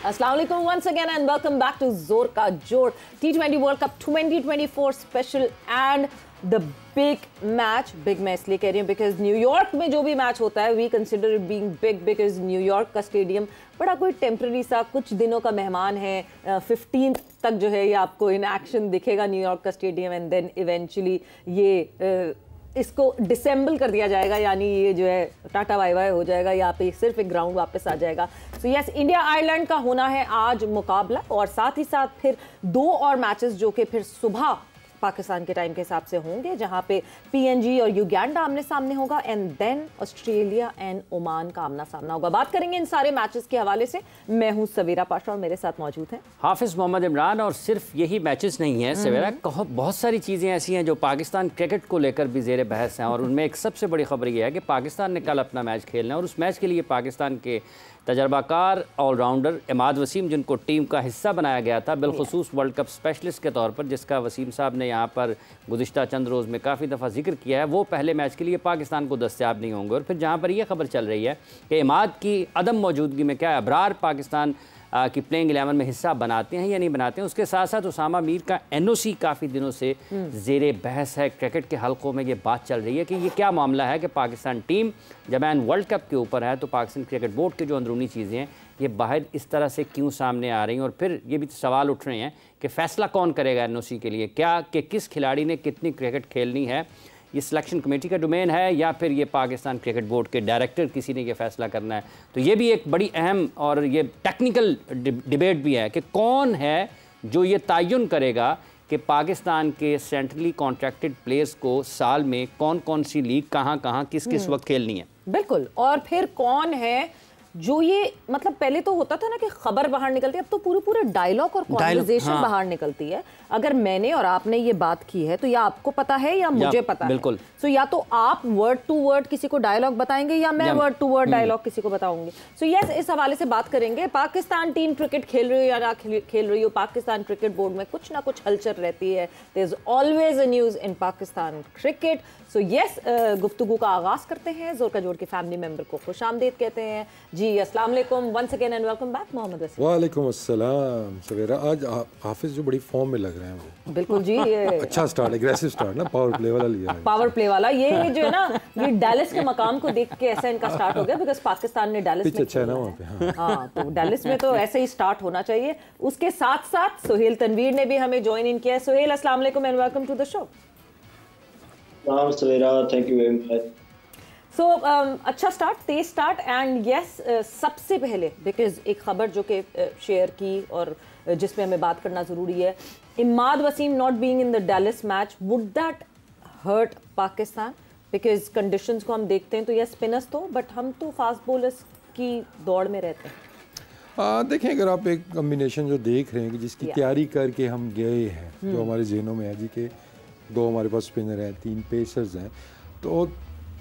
अस्सलाम वालेकुम once again and welcome back to जोर का जोर T20 World Cup 2024 special and the big match. Big मैं इसलिए कह रही हूँ because न्यूयॉर्क में जो भी मैच होता है we consider it being big because New York का स्टेडियम बड़ा कोई टेम्प्रेरी सा कुछ दिनों का मेहमान है. 15th तक जो है ये आपको इन एक्शन दिखेगा न्यूयॉर्क का स्टेडियम एंड देन इवेंचुअली ये इसको डिसेंबल कर दिया जाएगा, यानी ये जो है टाटा बाय बाय हो जाएगा, यहाँ पे सिर्फ एक ग्राउंड वापस आ जाएगा. सो यस, इंडिया आयरलैंड का होना है आज मुकाबला और साथ ही साथ फिर 2 और मैचेस जो कि फिर सुबह पाकिस्तान के टाइम के हिसाब से होंगे, जहां पे पीएनजी और युगांडा आमने सामने होगा and then Australia and Oman का आमना सामना होगा. बात करेंगे इन सारे मैचेस के हवाले से. मैं हूं सवेरा पाशा और मेरे साथ मौजूद हैं हाफिज मोहम्मद इमरान. और सिर्फ यही मैचेस नहीं है सवेरा, बहुत सारी चीज़ें ऐसी हैं जो पाकिस्तान क्रिकेट को लेकर भी ज़ेर बहस हैं और उनमें एक सबसे बड़ी खबर यह है कि पाकिस्तान ने कल अपना मैच खेलना है और उस मैच के लिए पाकिस्तान के तजर्बाकार ऑलराउंडर इमाद वसीम, जिनको टीम का हिस्सा बनाया गया था बिलखुसूस वर्ल्ड कप स्पेशलिस्ट के तौर पर, जिसका वसीम साहब ने यहाँ पर गुज़िश्ता चंद रोज़ में काफ़ी दफ़ा जिक्र किया है, वो पहले मैच के लिए पाकिस्तान को दस्तयाब नहीं होंगे. और फिर जहाँ पर यह खबर चल रही है कि इमाद की अदम मौजूदगी में क्या अबरार पाकिस्तान की प्लेइंग 11 में हिस्सा बनाते हैं या नहीं बनाते हैं. उसके साथ साथ उसामा मीर का एनओसी काफ़ी दिनों से ज़ेरे बहस है. क्रिकेट के हलकों में ये बात चल रही है कि ये क्या मामला है कि पाकिस्तान टीम जब एन वर्ल्ड कप के ऊपर है तो पाकिस्तान क्रिकेट बोर्ड के जो अंदरूनी चीज़ें हैं ये बाहर इस तरह से क्यों सामने आ रही हैं. और फिर ये भी सवाल उठ रहे हैं कि फ़ैसला कौन करेगा एनओसी के लिए, क्या कि किस खिलाड़ी ने कितनी क्रिकेट खेलनी है, ये सिलेक्शन कमेटी का डोमेन है या फिर ये पाकिस्तान क्रिकेट बोर्ड के डायरेक्टर किसी ने ये फैसला करना है. तो ये भी एक बड़ी अहम और ये टेक्निकल डिबेट भी है कि कौन है जो ये तयन करेगा कि पाकिस्तान के सेंट्रली कॉन्ट्रैक्टेड प्लेयर्स को साल में कौन कौन सी लीग कहाँ कहाँ किस किस वक्त खेलनी है. बिल्कुल. और फिर कौन है जो ये, मतलब पहले तो होता था ना कि खबर बाहर निकलती है, अब तो पूरे डायलॉग और कॉन्वर्सेशन बाहर निकलती है. अगर मैंने और आपने ये बात की है तो या आपको पता है या मुझे पता है. बिल्कुल. सो या तो आप वर्ड टू वर्ड किसी को डायलॉग बताएंगे या मैं वर्ड टू वर्ड डायलॉग किसी को बताऊंगी. सो यस, इस हवाले से बात करेंगे. पाकिस्तान टीम क्रिकेट खेल रही हो या ना खेल रही हो, पाकिस्तान क्रिकेट बोर्ड में कुछ ना कुछ हलचल रहती है. There is always a news in Pakistan cricket. So yes, गुफ्तगू का आगाज करते हैं. जोर का जोर के फैमिली मेंबर को खुशामदीद कहते हैं जी. अस्सलाम वालेकुम once again and welcome back Mohammad Wasim. वालेकुम अस्सलाम सवेरा. आज हाफिज जो बड़ी फॉर्म में लग रहे हैं वो. बिल्कुल जी. अच्छा स्टार्ट, एग्रेसिव स्टार्ट ना, पावर प्ले वाला लिया है. पावर प्ले वाला ये जो है ना, ये डैलिस के मकाम को देख के ऐसा इनका स्टार्ट हो गया बिकॉज़ पाकिस्तान ने डैलिस में अच्छा है ना वहाँ पे. हाँ, तो डैलिस में तो ऐसे ही स्टार्ट होना चाहिए. उसके साथ साथ सोहेल तनवीर ने भी हमें ज्वाइन इन किया है. सोहेल, अस्सलाम वालेकुम and welcome to the show. Savera, thank you very much. So अच्छा स्टार्ट, तेज स्टार्ट एंड यस, सबसे पहले बिकॉज एक खबर जो कि शेयर की और जिसमें हमें बात करना ज़रूरी है, Imad Wasim not being in the Dallas match, would that hurt Pakistan? Because conditions को हम देखते हैं तो यस स्पिनर्स तो, बट हम तो फास्ट बॉलर्स की दौड़ में रहते हैं. देखें, अगर आप एक कम्बिनेशन जो देख रहे हैं कि जिसकी तैयारी करके हम गए हैं, जो हमारे जहनों में है जी के 2 हमारे पास स्पिनर हैं, 3 पेसर्स हैं, तो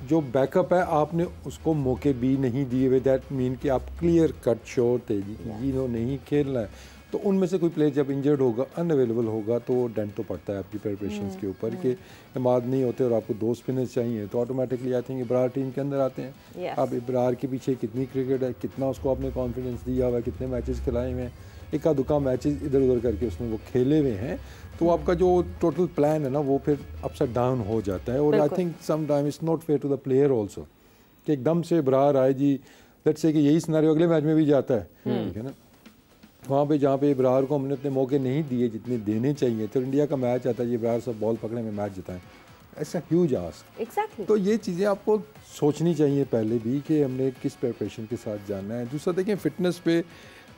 जो बैकअप है आपने उसको मौके भी नहीं दिए हुए. दैट मीन कि आप क्लियर कट श्योर थे जी जिन्होंने नहीं खेलना है, तो उनमें से कोई प्लेयर जब इंजर्ड होगा, अनअवेलेबल होगा, तो डेंट तो पड़ता है आपकी प्रिपरेशंस के ऊपर कि इमाद नहीं होते और आपको 2 स्पिनर्स चाहिए, तो automatically I think Ibrar team के अंदर आते हैं. अब इब्रार के पीछे कितनी क्रिकेट है, कितना उसको आपने कॉन्फिडेंस दिया हुआ है, कितने मैचेस खिलाए हुए हैं, एका दुका मैचेस इधर उधर करके उसने वो खेले हुए हैं, तो आपका जो टोटल प्लान है ना वो फिर अपसाइड डाउन हो जाता है. और I think some time it's not fair to the player also कि एकदम से इब्रार आए जी, लेट्स से कि यही सिनेरियो अगले मैच में भी जाता है, ठीक है ना, वहाँ पे जहाँ पे इब्रार को हमने अपने मौके नहीं दिए जितने देने चाहिए, तो इंडिया का मैच आता है जी इब्रार सब बॉल पकड़ने में मैच जिताएं, ऐसा ह्यूज आस्क. Exactly. तो ये चीज़ें आपको सोचनी चाहिए पहले भी कि हमने किस प्रिपरेशन के साथ जाना है. दूसरा देखें, फिटनेस पे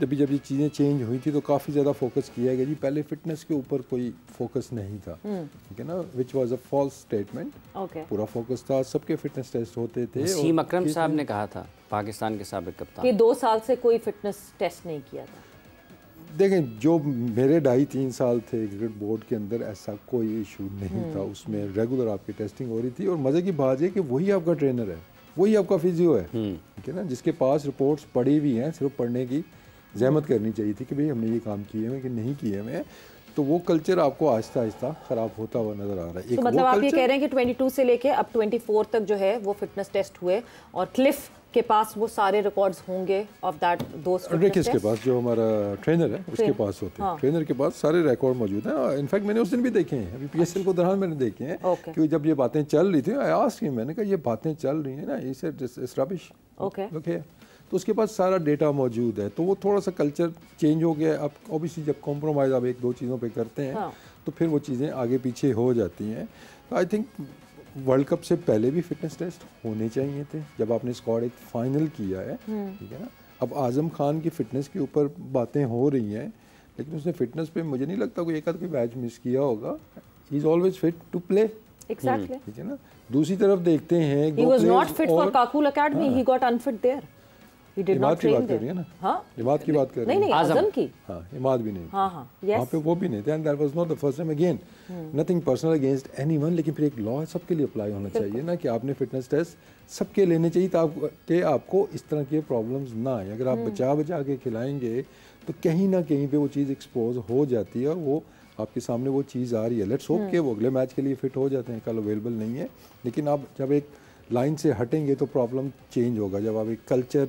जब ये चीज़ें चेंज हुई थी तो काफ़ी ज़्यादा फोकस किया गया जी. पहले फिटनेस के ऊपर कोई फोकस नहीं था, ठीक है ना, which was a false statement. पूरा फोकस था, सबके फिटनेस टेस्ट होते थे. वसीम अकरम साहब ने कहा था, पाकिस्तान के साबिक कप्तान, कि 2 साल से कोई फिटनेस टेस्ट नहीं किया था. देखें, जो मेरे 2.5-3 साल थे क्रिकेट बोर्ड के अंदर, ऐसा कोई इशू नहीं था. उसमें रेगुलर आपकी टेस्टिंग हो रही थी और मज़े की बात है कि वही आपका ट्रेनर है, वही आपका फिजियो है, ठीक है ना, जिसके पास रिपोर्ट्स पड़ी हुई हैं. सिर्फ पढ़ने की जहमत करनी चाहिए थी कि भाई हमने ये काम किए हुए कि नहीं किए हुए हैं. तो वो कल्चर आपको आहिस्ता आहिस्ता ख़राब होता हुआ नज़र आ रहा है. तो मतलब आप ये कह रहे हैं कि 22 से लेके अब 24 तक जो है वो फिटनेस टेस्ट हुए और क्लिफ के पास वो सारे रिकॉर्ड्स होंगे ऑफ दैट दोस्त? किसके पास? जो हमारा ट्रेनर है उसके पास होते हैं। हाँ। ट्रेनर के पास सारे रिकॉर्ड मौजूद हैं। इनफैक्ट मैंने उस दिन भी देखे हैं, अभी PSL को दौरान मैंने देखे हैं कि जब ये बातें चल रही थी, आई आस्क्ड हिम, मैंने कहा ये बातें चल रही हैं ना, ये सेड इट्स रबिश। ओके, तो उसके पास सारा डेटा मौजूद है। तो वो थोड़ा सा कल्चर चेंज हो गया। अब ऑब्वियसली जब कॉम्प्रोमाइज़ आप एक दो चीज़ों पे करते हैं तो फिर वो चीज़ें आगे पीछे हो जाती हैं। तो आई थिंक वर्ल्ड कप से पहले भी फिटनेस टेस्ट होने चाहिए थे जब आपने स्क्वाड एक फाइनल किया है, ठीक है ना। अब आजम खान की फिटनेस के ऊपर बातें हो रही हैं, लेकिन उसने फिटनेस पे मुझे नहीं लगता कोई एक आध कोई मैच मिस किया होगा। He is always fit to play. Exactly, ठीक है ना। दूसरी तरफ देखते हैं, he was not fit for Kakul Academy, he got unfit there. He did not train there. Imad की बात कर रही है। नहीं, आजम की। हाँ, इमाद भी नहीं। हाँ, yes. वहाँ पे वो भी नहीं थे। And that was not the first time. Again, nothing personal against anyone, लेकिन फिर एक लॉ सबके लिए अप्लाई होना चाहिए ना कि आपने फिटनेस टेस्ट सबके लेने चाहिए ताकि आपको इस तरह के प्रॉब्लम्स ना आए। अगर आप बचा के खिलाएंगे तो कहीं ना कहीं पे वो चीज़ एक्सपोज हो जाती है और वो आपके सामने वो चीज़ आ रही है। लेट्स होप कि वो अगले मैच के लिए फिट हो जाते हैं। कल अवेलेबल नहीं है, लेकिन आप जब एक लाइन से हटेंगे तो प्रॉब्लम चेंज होगा। जब आप एक कल्चर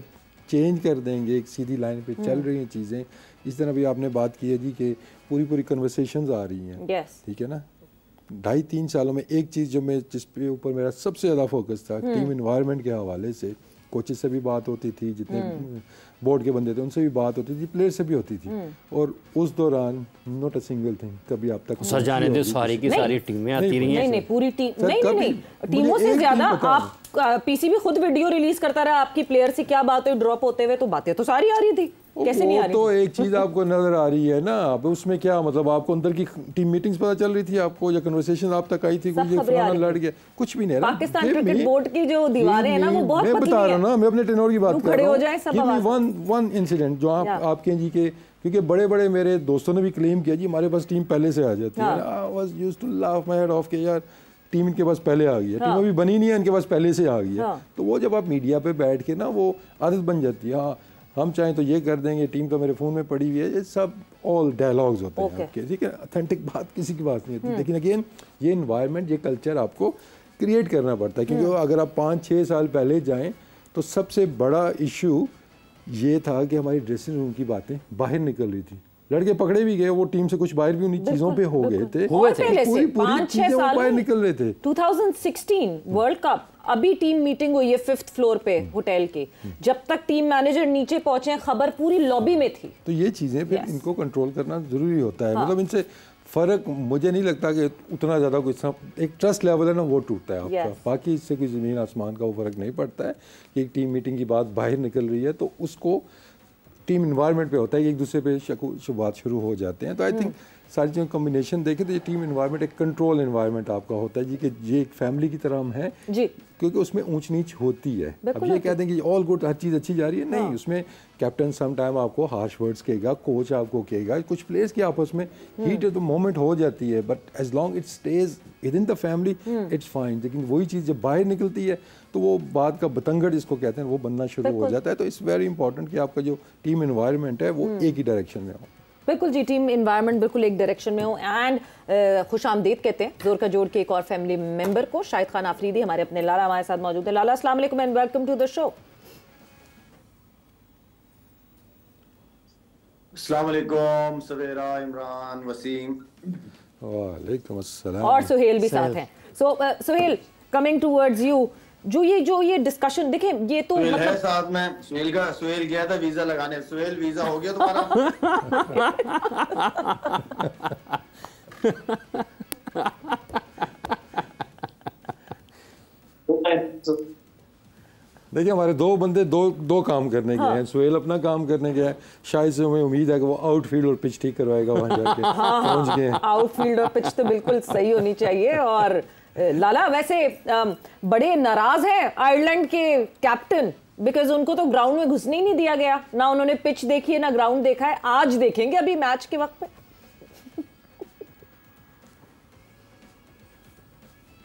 चेंज कर देंगे, एक सीधी लाइन पे चल रही हैं चीज़ें, इस तरह भी आपने बात की है जी कि पूरी कन्वर्सेशंस आ रही हैं, ठीक है ना। 2.5-3 सालों में एक चीज़ जो मैं जिस पे ऊपर मेरा सबसे ज़्यादा फोकस था, टीम इन्वायरमेंट के हवाले से कोचेस से भी बात होती थी, जितने बोर्ड के बंदे थे उनसे भी बात होती थी, प्लेयर से भी होती थी, और उस दौरान नॉट अ सिंगल थिंग कभी आप तक सर जाने दे, सारी की सारी टीमें आती रही हैं। नहीं, पूरी टीम नहीं, टीमों से ज्यादा आप PCB खुद वीडियो रिलीज करता रहा, आपकी प्लेयर से क्या बात हुई ड्रॉप होते हुए, तो बातें तो सारी आ रही थी, कैसे नहीं आ रही? तो एक चीज आपको नजर आ रही है ना, अब उसमें क्या मतलब आपको अंदर की टीम मीटिंग्स पता चल रही थी आपको, या कन्वर्सेशन आप तक आई थी, कोई फलाना लड़ गया, कुछ भी नहीं। पाकिस्तान क्रिकेट बोर्ड की जो दीवारें हैं ना वो बहुत पतली हैं। मैं बता रहा हूं ना, मैं अपने टेनोर की बात कर रहा हूं। वन इंसिडेंट जो आपके जी के, क्योंकि बड़े बड़े मेरे दोस्तों ने भी क्लेम किया जी हमारे पास टीम पहले से आ जाती है। I was used to laugh my head off के यार टीम इनके पास पहले आ गई है, टीम अभी बनी नहीं है, इनके पास पहले से आ गई है। तो वो जब आप मीडिया पे बैठ के ना वो आदत बन जाती है, हाँ हम चाहें तो ये कर देंगे, टीम तो मेरे फ़ोन में पड़ी हुई है, ये सब ऑल डायलॉग्स होते हैं आपके, ठीक है। ऑथेंटिक बात किसी की बात नहीं होती, लेकिन अगेन ये इन्वायरमेंट, ये कल्चर आपको क्रिएट करना पड़ता है, क्योंकि अगर आप 5-6 साल पहले जाएँ तो सबसे बड़ा इशू ये था कि हमारी ड्रेसिंग रूम की बातें बाहर निकल रही थी, लड़के पकड़े भी गए, वो टीम से कुछ बाहर भी उन्हीं चीजों पे हो गए थे, पूरी चीजें वो बाहर निकल रहे थे। 2016 वर्ल्ड कप, अभी टीम मीटिंग हुई है 5th फ्लोर पे होटल के, जब तक टीम मैनेजर नीचे पहुंचे खबर पूरी लॉबी में थी। तो ये चीजें फिर इनको कंट्रोल करना जरूरी होता है। मतलब इनसे फर्क मुझे नहीं लगता कि उतना ज्यादा कुछ, एक ट्रस्ट लेवल है ना वो टूटता है आपका, बाकी इससे कोई जमीन आसमान का वो फर्क नहीं पड़ता है कि एक टीम मीटिंग की बात बाहर निकल रही है तो उसको टीम इन्वायरमेंट पे होता है कि एक दूसरे पे शुरुआत शुरू हो जाते हैं। तो आई थिंक सारी चीज़ों कॉम्बिनेशन देखें तो ये टीम इन्वायरमेंट एक कंट्रोल इन्वायरमेंट आपका होता है जी, कि ये एक फैमिली की तरह हम हैं जी, क्योंकि उसमें ऊंच नीच होती है। अब ये कहते हैं कि ऑल गुड, हर चीज़ अच्छी जा रही है, नहीं, उसमें कैप्टन सम टाइम आपको हार्श वर्ड्स कहेगा, कोच आपको कहेगा, कुछ प्लेयर्स की आपस में हीट द मोमेंट हो जाती है, but as long it stays within the family it's fine. लेकिन वही चीज़ जब बाहर निकलती है तो वो बात का बतंगड़ जिसको कहते हैं वो बनना शुरू हो जाता है। तो इट्स वेरी इंपॉर्टेंट कि आपका जो टीम इन्वायरमेंट है वो एक ही डायरेक्शन में हो। बिल्कुल जी, टीम इन्वायरमेंट बिल्कुल एक डायरेक्शन में हो। एंड खुश आमदीद कहते हैं जोर का जोड़ के एक और फैमिली मेंबर को, शाहिद खान आफरीदी, हमारे अपने लाला हमारे साथ मौजूद है। लाला अस्सलाम वालेकुम and welcome to the show. अस्सलाम वालेकुम सवेरा, इमरान, वसीम। वालेकुम अस्सलाम। और सुहेल भी साथ हैं। सो सुहेल, कमिंग टुवर्ड्स यू, जो ये डिस्कशन देखें, ये तो मतलब है साथ में सुहेल गया था वीजा लगाने, सुहेल वीजा हो गया तुम्हारा? देखिए हमारे दो बंदे दो काम करने गए हैं। सुहेल अपना काम करने गया है, शायद से हमें उम्मीद है कि वो आउटफील्ड और पिच ठीक करवाएगा वहां जाके। पहुंच गए आउटफील्ड और पिच तो बिल्कुल सही होनी चाहिए। और लाला वैसे बड़े नाराज हैं आयरलैंड के कैप्टन, बिकॉज उनको तो ग्राउंड में घुसने ही नहीं दिया गया, ना उन्होंने पिच देखी है ना ग्राउंड देखा है। आज देखेंगे अभी मैच के वक्त पे।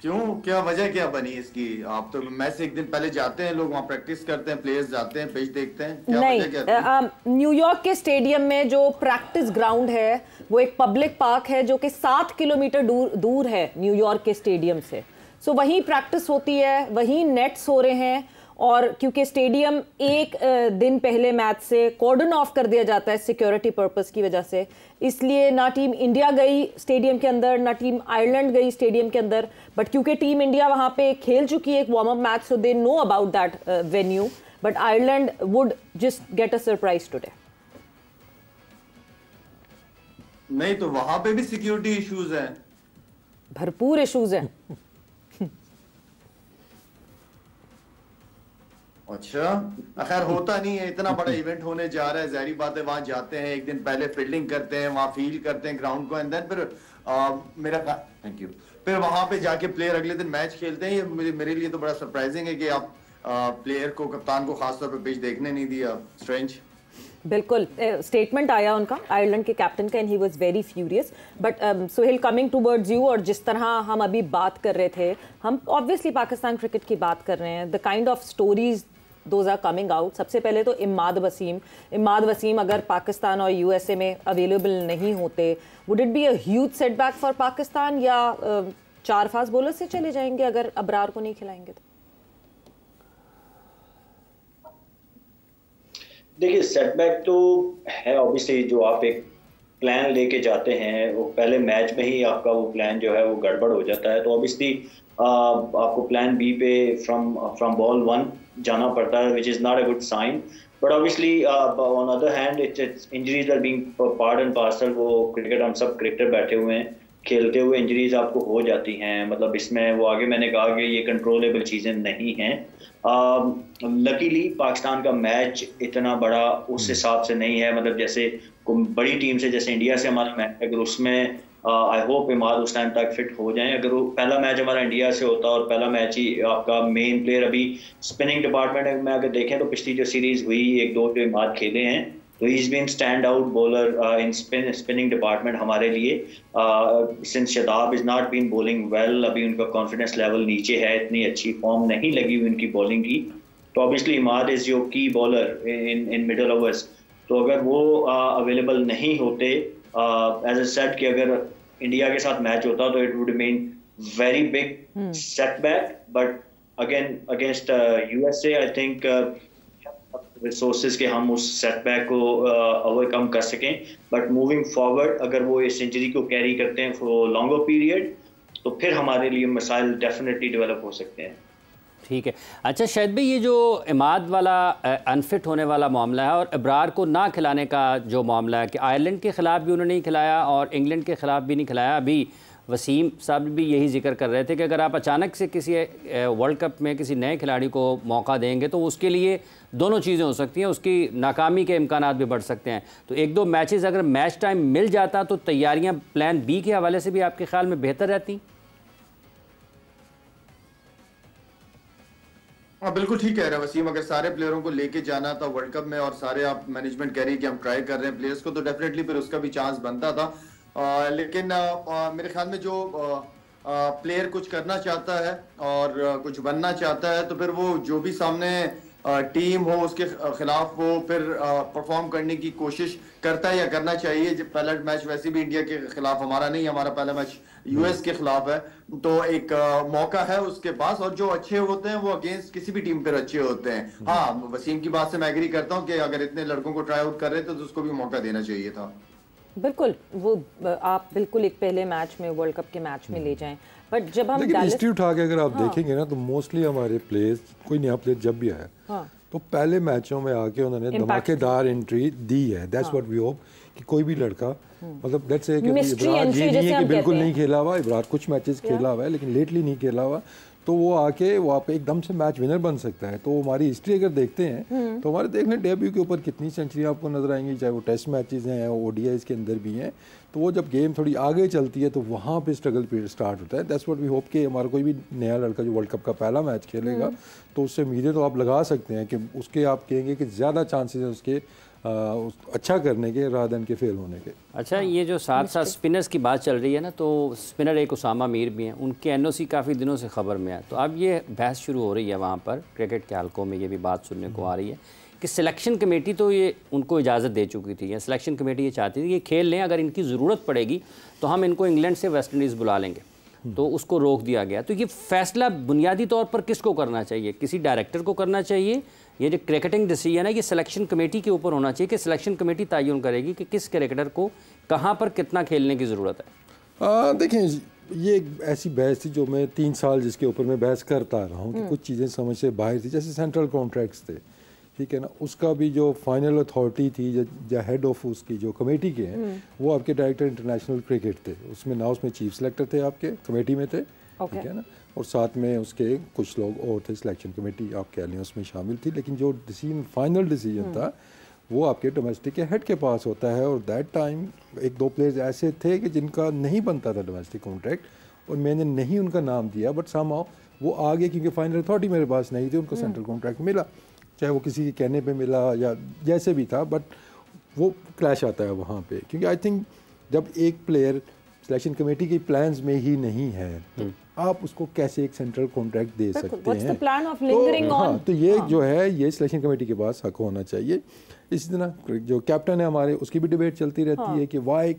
क्यों, क्या वजह क्या बनी इसकी? आप तो मैच से एक दिन पहले जाते हैं, लोग वहां प्रैक्टिस करते हैं, प्लेयर्स जाते हैं, पिच देखते हैं, क्या नहीं, वजह क्या? न्यूयॉर्क के स्टेडियम में जो प्रैक्टिस ग्राउंड है वो एक पब्लिक पार्क है जो कि 7 किलोमीटर दूर है न्यूयॉर्क के स्टेडियम से। सो वहीं प्रैक्टिस होती है, वहीं नेट्स हो रहे हैं, और क्योंकि स्टेडियम एक दिन पहले मैच से कॉर्डन ऑफ कर दिया जाता है सिक्योरिटी पर्पस की वजह से, इसलिए ना टीम इंडिया गई स्टेडियम के अंदर ना टीम आयरलैंड गई स्टेडियम के अंदर। बट क्योंकि टीम इंडिया वहाँ पे खेल चुकी है एक warm up match, so they know about that venue, but Ireland would just get a surprise today. नहीं तो वहां पे भी सिक्योरिटी इश्यूज हैं, भरपूर इश्यूज हैं। अच्छा खैर होता नहीं है, इतना बड़ा इवेंट होने जा रहा है, जाहिर बात है वहां जाते हैं एक दिन पहले फील्डिंग करते हैं, वहां फील करते हैं ग्राउंड को, एंड देन फिर थैंक यू, फिर वहां पे जाके प्लेयर अगले दिन मैच खेलते हैं। ये मेरे लिए तो बड़ा सरप्राइजिंग है कि आप प्लेयर को, कप्तान को खासतौर पे पिच देखने नहीं दिया। स्ट्रेंज। बिल्कुल, स्टेटमेंट आया उनका आयरलैंड के कैप्टन का, and he was very furious. But Sohail, coming towards you, और जिस तरह हम अभी बात कर रहे थे, हम ऑब्वियसली पाकिस्तान क्रिकेट की बात कर रहे हैं, the kind of stories those are coming out. सबसे पहले तो इमाद वसीम अगर पाकिस्तान और यूएसए में अवेलेबल नहीं होते, would it be a huge setback for Pakistan, या 4 फास्ट बॉलर से चले जाएंगे अगर अबरार को नहीं खिलाएंगे तो? देखिए सेटबैक तो है ऑब्वियसली, जो आप एक प्लान लेके जाते हैं वो पहले मैच में ही आपका वो प्लान जो है वो गड़बड़ हो जाता है, तो ऑब्वियसली आपको प्लान बी पे फ्रॉम बॉल 1 जाना पड़ता है, which is not a good sign. But obviously on other hand it's injuries are being part and parcel. वो क्रिकेट, हम सब क्रिकेटर बैठे हुए हैं, खेलते हुए इंजरीज आपको हो जाती हैं, मतलब इसमें वो आगे मैंने कहा कि ये कंट्रोलेबल चीज़ें नहीं हैं। लकीली पाकिस्तान का मैच इतना बड़ा उस हिसाब से नहीं है, मतलब जैसे बड़ी टीम से, जैसे इंडिया से हमारा मैच, अगर उसमें आई होप इमाद उस टाइम तक फिट हो जाएं। अगर वो पहला मैच हमारा इंडिया से होता और पहला मैच ही आपका मेन प्लेयर अभी स्पिनिंग डिपार्टमेंट में अगर देखें तो पिछली जो सीरीज हुई 1-2 जो इमाद खेले हैं, तो he is been stand out bowler in spinning department हमारे लिए। Since Shadab is not been bowling well, अभी उनका कॉन्फिडेंस लेवल नीचे है, इतनी अच्छी फॉर्म नहीं लगी हुई उनकी बॉलिंग की, तो ऑब्वियसली इमाद इज योर की बॉलर इन मिडल ओवर्स। तो अगर वो अवेलेबल नहीं होते, एज अ सेट कि अगर इंडिया के साथ मैच होता तो it would mean very big setback, but again against USA I think resources के हम उस सेटबैक को ओवरकम कर सकें। बट मूविंग फॉरवर्ड अगर वो इस इंजरी को कैरी करते हैं फॉर लॉन्गर पीरियड, तो फिर हमारे लिए मसाइल डेफिनेटली डेवलप हो सकते हैं। ठीक है। अच्छा शाहिद भाई, ये जो इमाद वाला अनफिट होने वाला मामला है और अबरार को ना खिलाने का जो मामला है कि आयरलैंड के ख़िलाफ़ भी उन्होंने नहीं खिलाया और इंग्लैंड के ख़िलाफ़ भी नहीं खिलाया, अभी वसीम साहब भी यही जिक्र कर रहे थे कि अगर आप अचानक से किसी वर्ल्ड कप में किसी नए खिलाड़ी को मौका देंगे तो उसके लिए दोनों चीज़ें हो सकती हैं, उसकी नाकामी के इम्कानात भी बढ़ सकते हैं। तो 1-2 मैचेस अगर मैच टाइम मिल जाता तो तैयारियाँ प्लान बी के हवाले से भी आपके ख्याल में बेहतर रहती? हाँ बिल्कुल ठीक कह रहे हैं वसीम, अगर सारे प्लेयरों को लेके जाना था वर्ल्ड कप में और सारे आप मैनेजमेंट कह रही है कि हम ट्राई कर रहे हैं प्लेयर्स को, तो डेफिनेटली फिर उसका भी चांस बनता था। लेकिन मेरे ख्याल में जो प्लेयर कुछ करना चाहता है और कुछ बनना चाहता है, तो फिर वो जो भी सामने टीम हो उसके खिलाफ वो फिर परफॉर्म करने की कोशिश करता है या करना चाहिए। जब पहला मैच वैसे भी इंडिया के खिलाफ हमारा नहीं, हमारा पहला मैच यूएस के खिलाफ है, तो एक मौका है उसके पास, और जो अच्छे होते हैं वो अगेंस्ट किसी भी टीम पर अच्छे होते हैं। हाँ वसीम की बात से मैं एग्री करता हूँ कि अगर इतने लड़कों को ट्राई आउट कर रहे थे तो उसको भी मौका देना चाहिए था। बिल्कुल, वो आप बिल्कुल एक पहले मैच में वर्ल्ड कप के मैच में ले जाएं, बट जब हम हिस्ट्री उठा के अगर आप देखेंगे ना तो मोस्टली हमारे प्लेयर्स, कोई नया प्लेयर जब भी आया तो पहले मैचों में आके उन्होंने धमाकेदार एंट्री दी है। दैट्स व्हाट वी होप कि कोई भी लड़का, मतलब दैट्स से कि इब्रार ये नहीं है कि बिल्कुल नहीं खेला हुआ, इब्रार कुछ मैचेस खेला हुआ है लेकिन लेटली नहीं खेला हुआ, तो वो आके वो आप एकदम से मैच विनर बन सकता है। तो हमारी हिस्ट्री अगर देखते हैं तो हमारे देखने डेब्यू के ऊपर कितनी सेंचुरी आपको नजर आएंगी, चाहे वो टेस्ट मैचेस हैं ओडीआईज के अंदर भी हैं। तो वो जब गेम थोड़ी आगे चलती है तो वहाँ पे स्ट्रगल पीरियड स्टार्ट होता है। दैट्स व्हाट वी होप कि हमारा कोई भी नया लड़का जो वर्ल्ड कप का पहला मैच खेलेगा तो उससे उम्मीदें तो आप लगा सकते हैं कि उसके आप कहेंगे कि ज़्यादा चांसेस हैं उसके अच्छा करने के रादर देन के फेल होने के। अच्छा ये जो साथ साथ स्पिनर्स की बात चल रही है ना, तो स्पिनर एक उसामा मीर भी हैं, उनके एनओसी काफ़ी दिनों से खबर में है, तो अब ये बहस शुरू हो रही है वहाँ पर क्रिकेट के हलकों में, ये भी बात सुनने को आ रही है कि सिलेक्शन कमेटी तो ये उनको इजाज़त दे चुकी थी, या सिलेक्शन कमेटी ये चाहती थी कि खेल लें, अगर इनकी ज़रूरत पड़ेगी तो हम इनको इंग्लैंड से वेस्ट इंडीज़ बुला लेंगे। तो उसको रोक दिया गया। तो ये फैसला बुनियादी तौर पर किसको करना चाहिए? किसी डायरेक्टर को करना चाहिए? ये जो क्रिकेटिंग डिसीजन है ये सिलेक्शन कमेटी के ऊपर होना चाहिए कि सिलेक्शन कमेटी तयन करेगी कि किस क्रिकेटर को कहाँ पर कितना खेलने की ज़रूरत है? देखें, ये एक ऐसी बहस थी जो मैं 3 साल जिसके ऊपर मैं बहस करता रहा हूँ कि कुछ चीज़ें समझ से बाहर थी। जैसे सेंट्रल कॉन्ट्रैक्ट्स थे, ठीक है ना, उसका भी जो फाइनल अथॉरिटी थी जो हेड ऑफ उसकी जो कमेटी के हैं वो आपके डायरेक्टर इंटरनेशनल क्रिकेट थे। उसमें ना उसमें चीफ सेलेक्टर थे आपके कमेटी में थे, ठीक है ना, और साथ में उसके कुछ लोग और थे, सिलेक्शन कमेटी आप कह लें उसमें शामिल थी। लेकिन जो डिसीजन फाइनल डिसीजन था वो आपके डोमेस्टिक के हेड के पास होता है। और दैट टाइम 1-2 प्लेयर्स ऐसे थे कि जिनका नहीं बनता था डोमेस्टिक कॉन्ट्रैक्ट, और मैंने नहीं उनका नाम दिया, बट समहाउ वो आ गए क्योंकि फाइनल अथॉरिटी मेरे पास नहीं थी, उनको सेंट्रल कॉन्ट्रैक्ट मिला, चाहे वो किसी के कहने पे मिला या जैसे भी था, बट वो क्लैश आता है वहाँ पे। क्योंकि आई थिंक जब एक प्लेयर सिलेक्शन कमेटी के प्लान्स में ही नहीं है तो आप उसको कैसे एक सेंट्रल कॉन्ट्रैक्ट दे सकते हैं? तो ये जो है ये सिलेक्शन कमेटी के पास हक होना चाहिए। इसी तरह जो कैप्टन है हमारे, उसकी भी डिबेट चलती रहती है कि why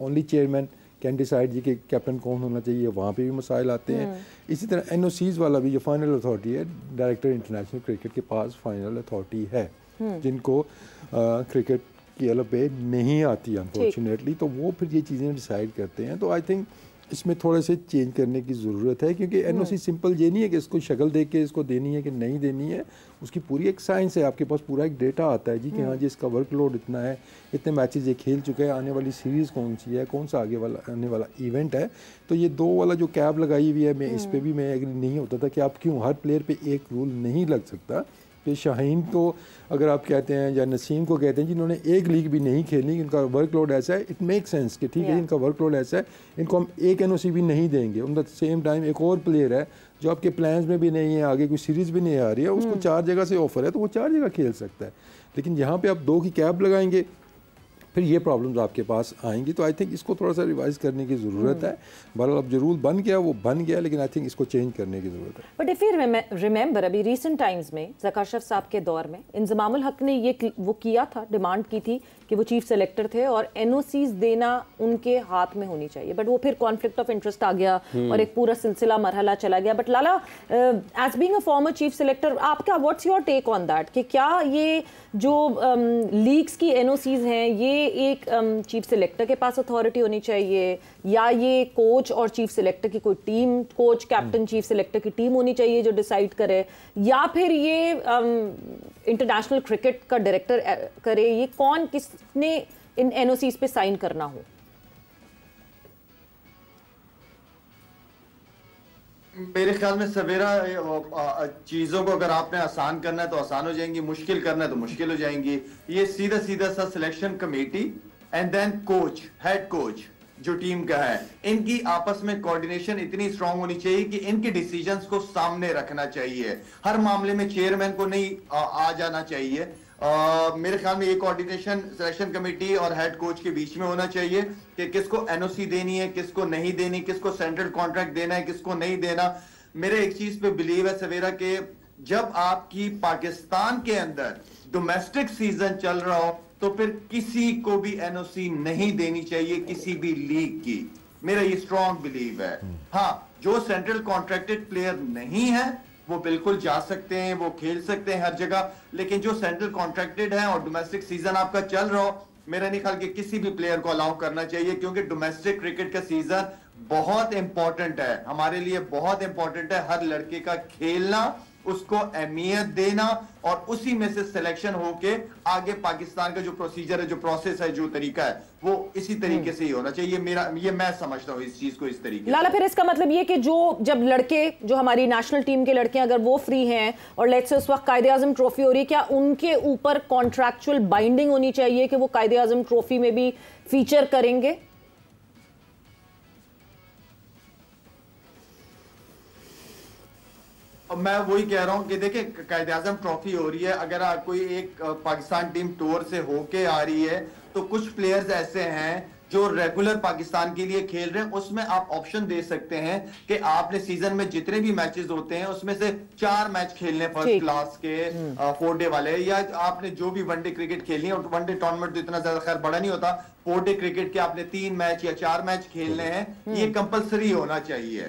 only chairman can decide जी कि कैप्टन कौन होना चाहिए, वहाँ पे भी मसाइल आते हैं। इसी तरह एनओसीज वाला भी जो फाइनल अथॉरिटी है, डायरेक्टर इंटरनेशनल क्रिकेट के पास फाइनल अथॉरिटी है, जिनको क्रिकेट की अलग पे नहीं आती अनफॉर्चुनेटली, तो वो फिर ये चीज़ें डिसाइड करते हैं। तो आई थिंक इसमें थोड़े से चेंज करने की ज़रूरत है, क्योंकि एनओसी सिंपल ये नहीं है कि इसको शक्ल देख के इसको देनी है कि नहीं देनी है। उसकी पूरी एक साइंस है, आपके पास पूरा एक डेटा आता है जी कि हाँ जी इसका वर्कलोड इतना है, इतने मैचेस ये खेल चुके हैं, आने वाली सीरीज़ कौन सी है, कौन सा आगे वाला आने वाला इवेंट है। तो ये 2 वाला जो कैब लगाई हुई है, मैं इस पर भी मैं एग्री नहीं होता था कि आप क्यों हर प्लेयर पर एक रूल नहीं लग सकता। कि शाहीन को अगर आप कहते हैं या नसीम को कहते हैं जिन्होंने एक लीग भी नहीं खेली, इनका वर्कलोड ऐसा है, इट मेक सेंस कि ठीक है इनका वर्कलोड ऐसा है, इनको हम एक एनओसी भी नहीं देंगे। उन द सेम टाइम एक और प्लेयर है जो आपके प्लान्स में भी नहीं है, आगे कोई सीरीज़ भी नहीं आ रही है, उसको 4 जगह से ऑफर है तो वो 4 जगह खेल सकता है। लेकिन यहाँ पे आप 2 की कैप लगाएंगे फिर ये प्रॉब्लम्स आपके पास आएंगी। तो आई थिंक इसको थोड़ा सा रिवाइज करने की ज़रूरत है। बहरहाल अब जो रूल बन गया वो बन गया, लेकिन आई थिंक इसको चेंज करने की ज़रूरत है। बट इफ़ यू रिमेंबर अभी रिसेंट टाइम्स में ज़काशफ साहब के दौर में इंज़मामुल हक ने ये वो किया था, डिमांड की थी कि वो चीफ सेलेक्टर थे और एनओसीज देना उनके हाथ में होनी चाहिए, बट वो फिर कॉन्फ्लिक्ट ऑफ इंटरेस्ट आ गया और एक पूरा सिलसिला मरहला चला गया। But Lala, as being a former chief selector, आपका what's your take on that कि क्या ये जो लीग्स की एनओसीज हैं ये एक चीफ सेलेक्टर के पास अथॉरिटी होनी चाहिए, या ये कोच और चीफ सेलेक्टर की कोई team, coach captain chief selector की टीम होनी चाहिए जो डिसाइड करे, या फिर ये इंटरनेशनल क्रिकेट का डायरेक्टर करे? ये कौन किसने इन एनओसीज पे साइन करना हो? मेरे ख्याल में सवेरा चीजों को अगर आपने आसान करना है तो आसान हो जाएंगी, मुश्किल करना है तो मुश्किल हो जाएंगी। ये सीधा सीधा सा selection committee and then coach, head coach जो टीम का है, इनकी आपस में कोऑर्डिनेशन इतनी स्ट्रांग होनी चाहिए कि इनके डिसीजंस को सामने रखना चाहिए। हर मामले में चेयरमैन को नहीं आ जाना चाहिए। मेरे ख्याल में ये कोऑर्डिनेशन सिलेक्शन कमेटी और हेड कोच के बीच में होना चाहिए कि किसको एनओसी देनी है, किसको नहीं देनी, किसको सेंट्रल कॉन्ट्रैक्ट देना है, किसको नहीं देना। मेरे एक चीज पे बिलीव है सवेरा के जब आपकी पाकिस्तान के अंदर डोमेस्टिक सीजन चल रहा हो तो फिर किसी को भी एनओसी नहीं देनी चाहिए किसी भी लीग की। मेरा ये स्ट्रॉन्ग बिलीव है। हाँ, जो सेंट्रल कॉन्ट्रैक्टेड प्लेयर नहीं है वो बिल्कुल जा सकते हैं, वो खेल सकते हैं हर जगह, लेकिन जो सेंट्रल कॉन्ट्रैक्टेड है और डोमेस्टिक सीजन आपका चल रहा हो, मेरा नहीं ख्याल कि किसी भी प्लेयर को अलाउ करना चाहिए, क्योंकि डोमेस्टिक क्रिकेट का सीजन बहुत इंपॉर्टेंट है, हमारे लिए बहुत इंपॉर्टेंट है। हर लड़के का खेलना, उसको अहमियत देना और उसी में से सिलेक्शन होके आगे पाकिस्तान का जो प्रोसीजर है, जो प्रोसेस है, जो तरीका है, वो इसी तरीके से ही होना चाहिए। मैं समझता हूँ इस चीज को इस तरीके। लाला, फिर इसका मतलब ये कि जब लड़के, जो हमारी नेशनल टीम के लड़के अगर वो फ्री हैं और लेट्स से उस वक्त कायदे आजम ट्रॉफी हो रही है, क्या उनके ऊपर कॉन्ट्रैक्चुअल बाइंडिंग होनी चाहिए कि वो कायदे आजम ट्रॉफी में भी फीचर करेंगे? मैं वही कह रहा हूं कि देखिए कायदे आजम ट्रॉफी हो रही है, अगर कोई एक पाकिस्तान टीम टूर से होके आ रही है तो कुछ प्लेयर्स ऐसे हैं जो रेगुलर पाकिस्तान के लिए खेल रहे हैं उसमें आप ऑप्शन दे सकते हैं कि आपने सीजन में जितने भी मैचेस होते हैं उसमें से 4 मैच खेलने फर्स्ट क्लास के 4 डे वाले, या आपने जो भी वनडे क्रिकेट खेलनी है, और वनडे टूर्नामेंट तो इतना ज्यादा खैर बड़ा नहीं होता, 4 डे क्रिकेट के आपने 3 मैच या 4 मैच खेलने हैं, ये कंपलसरी होना चाहिए,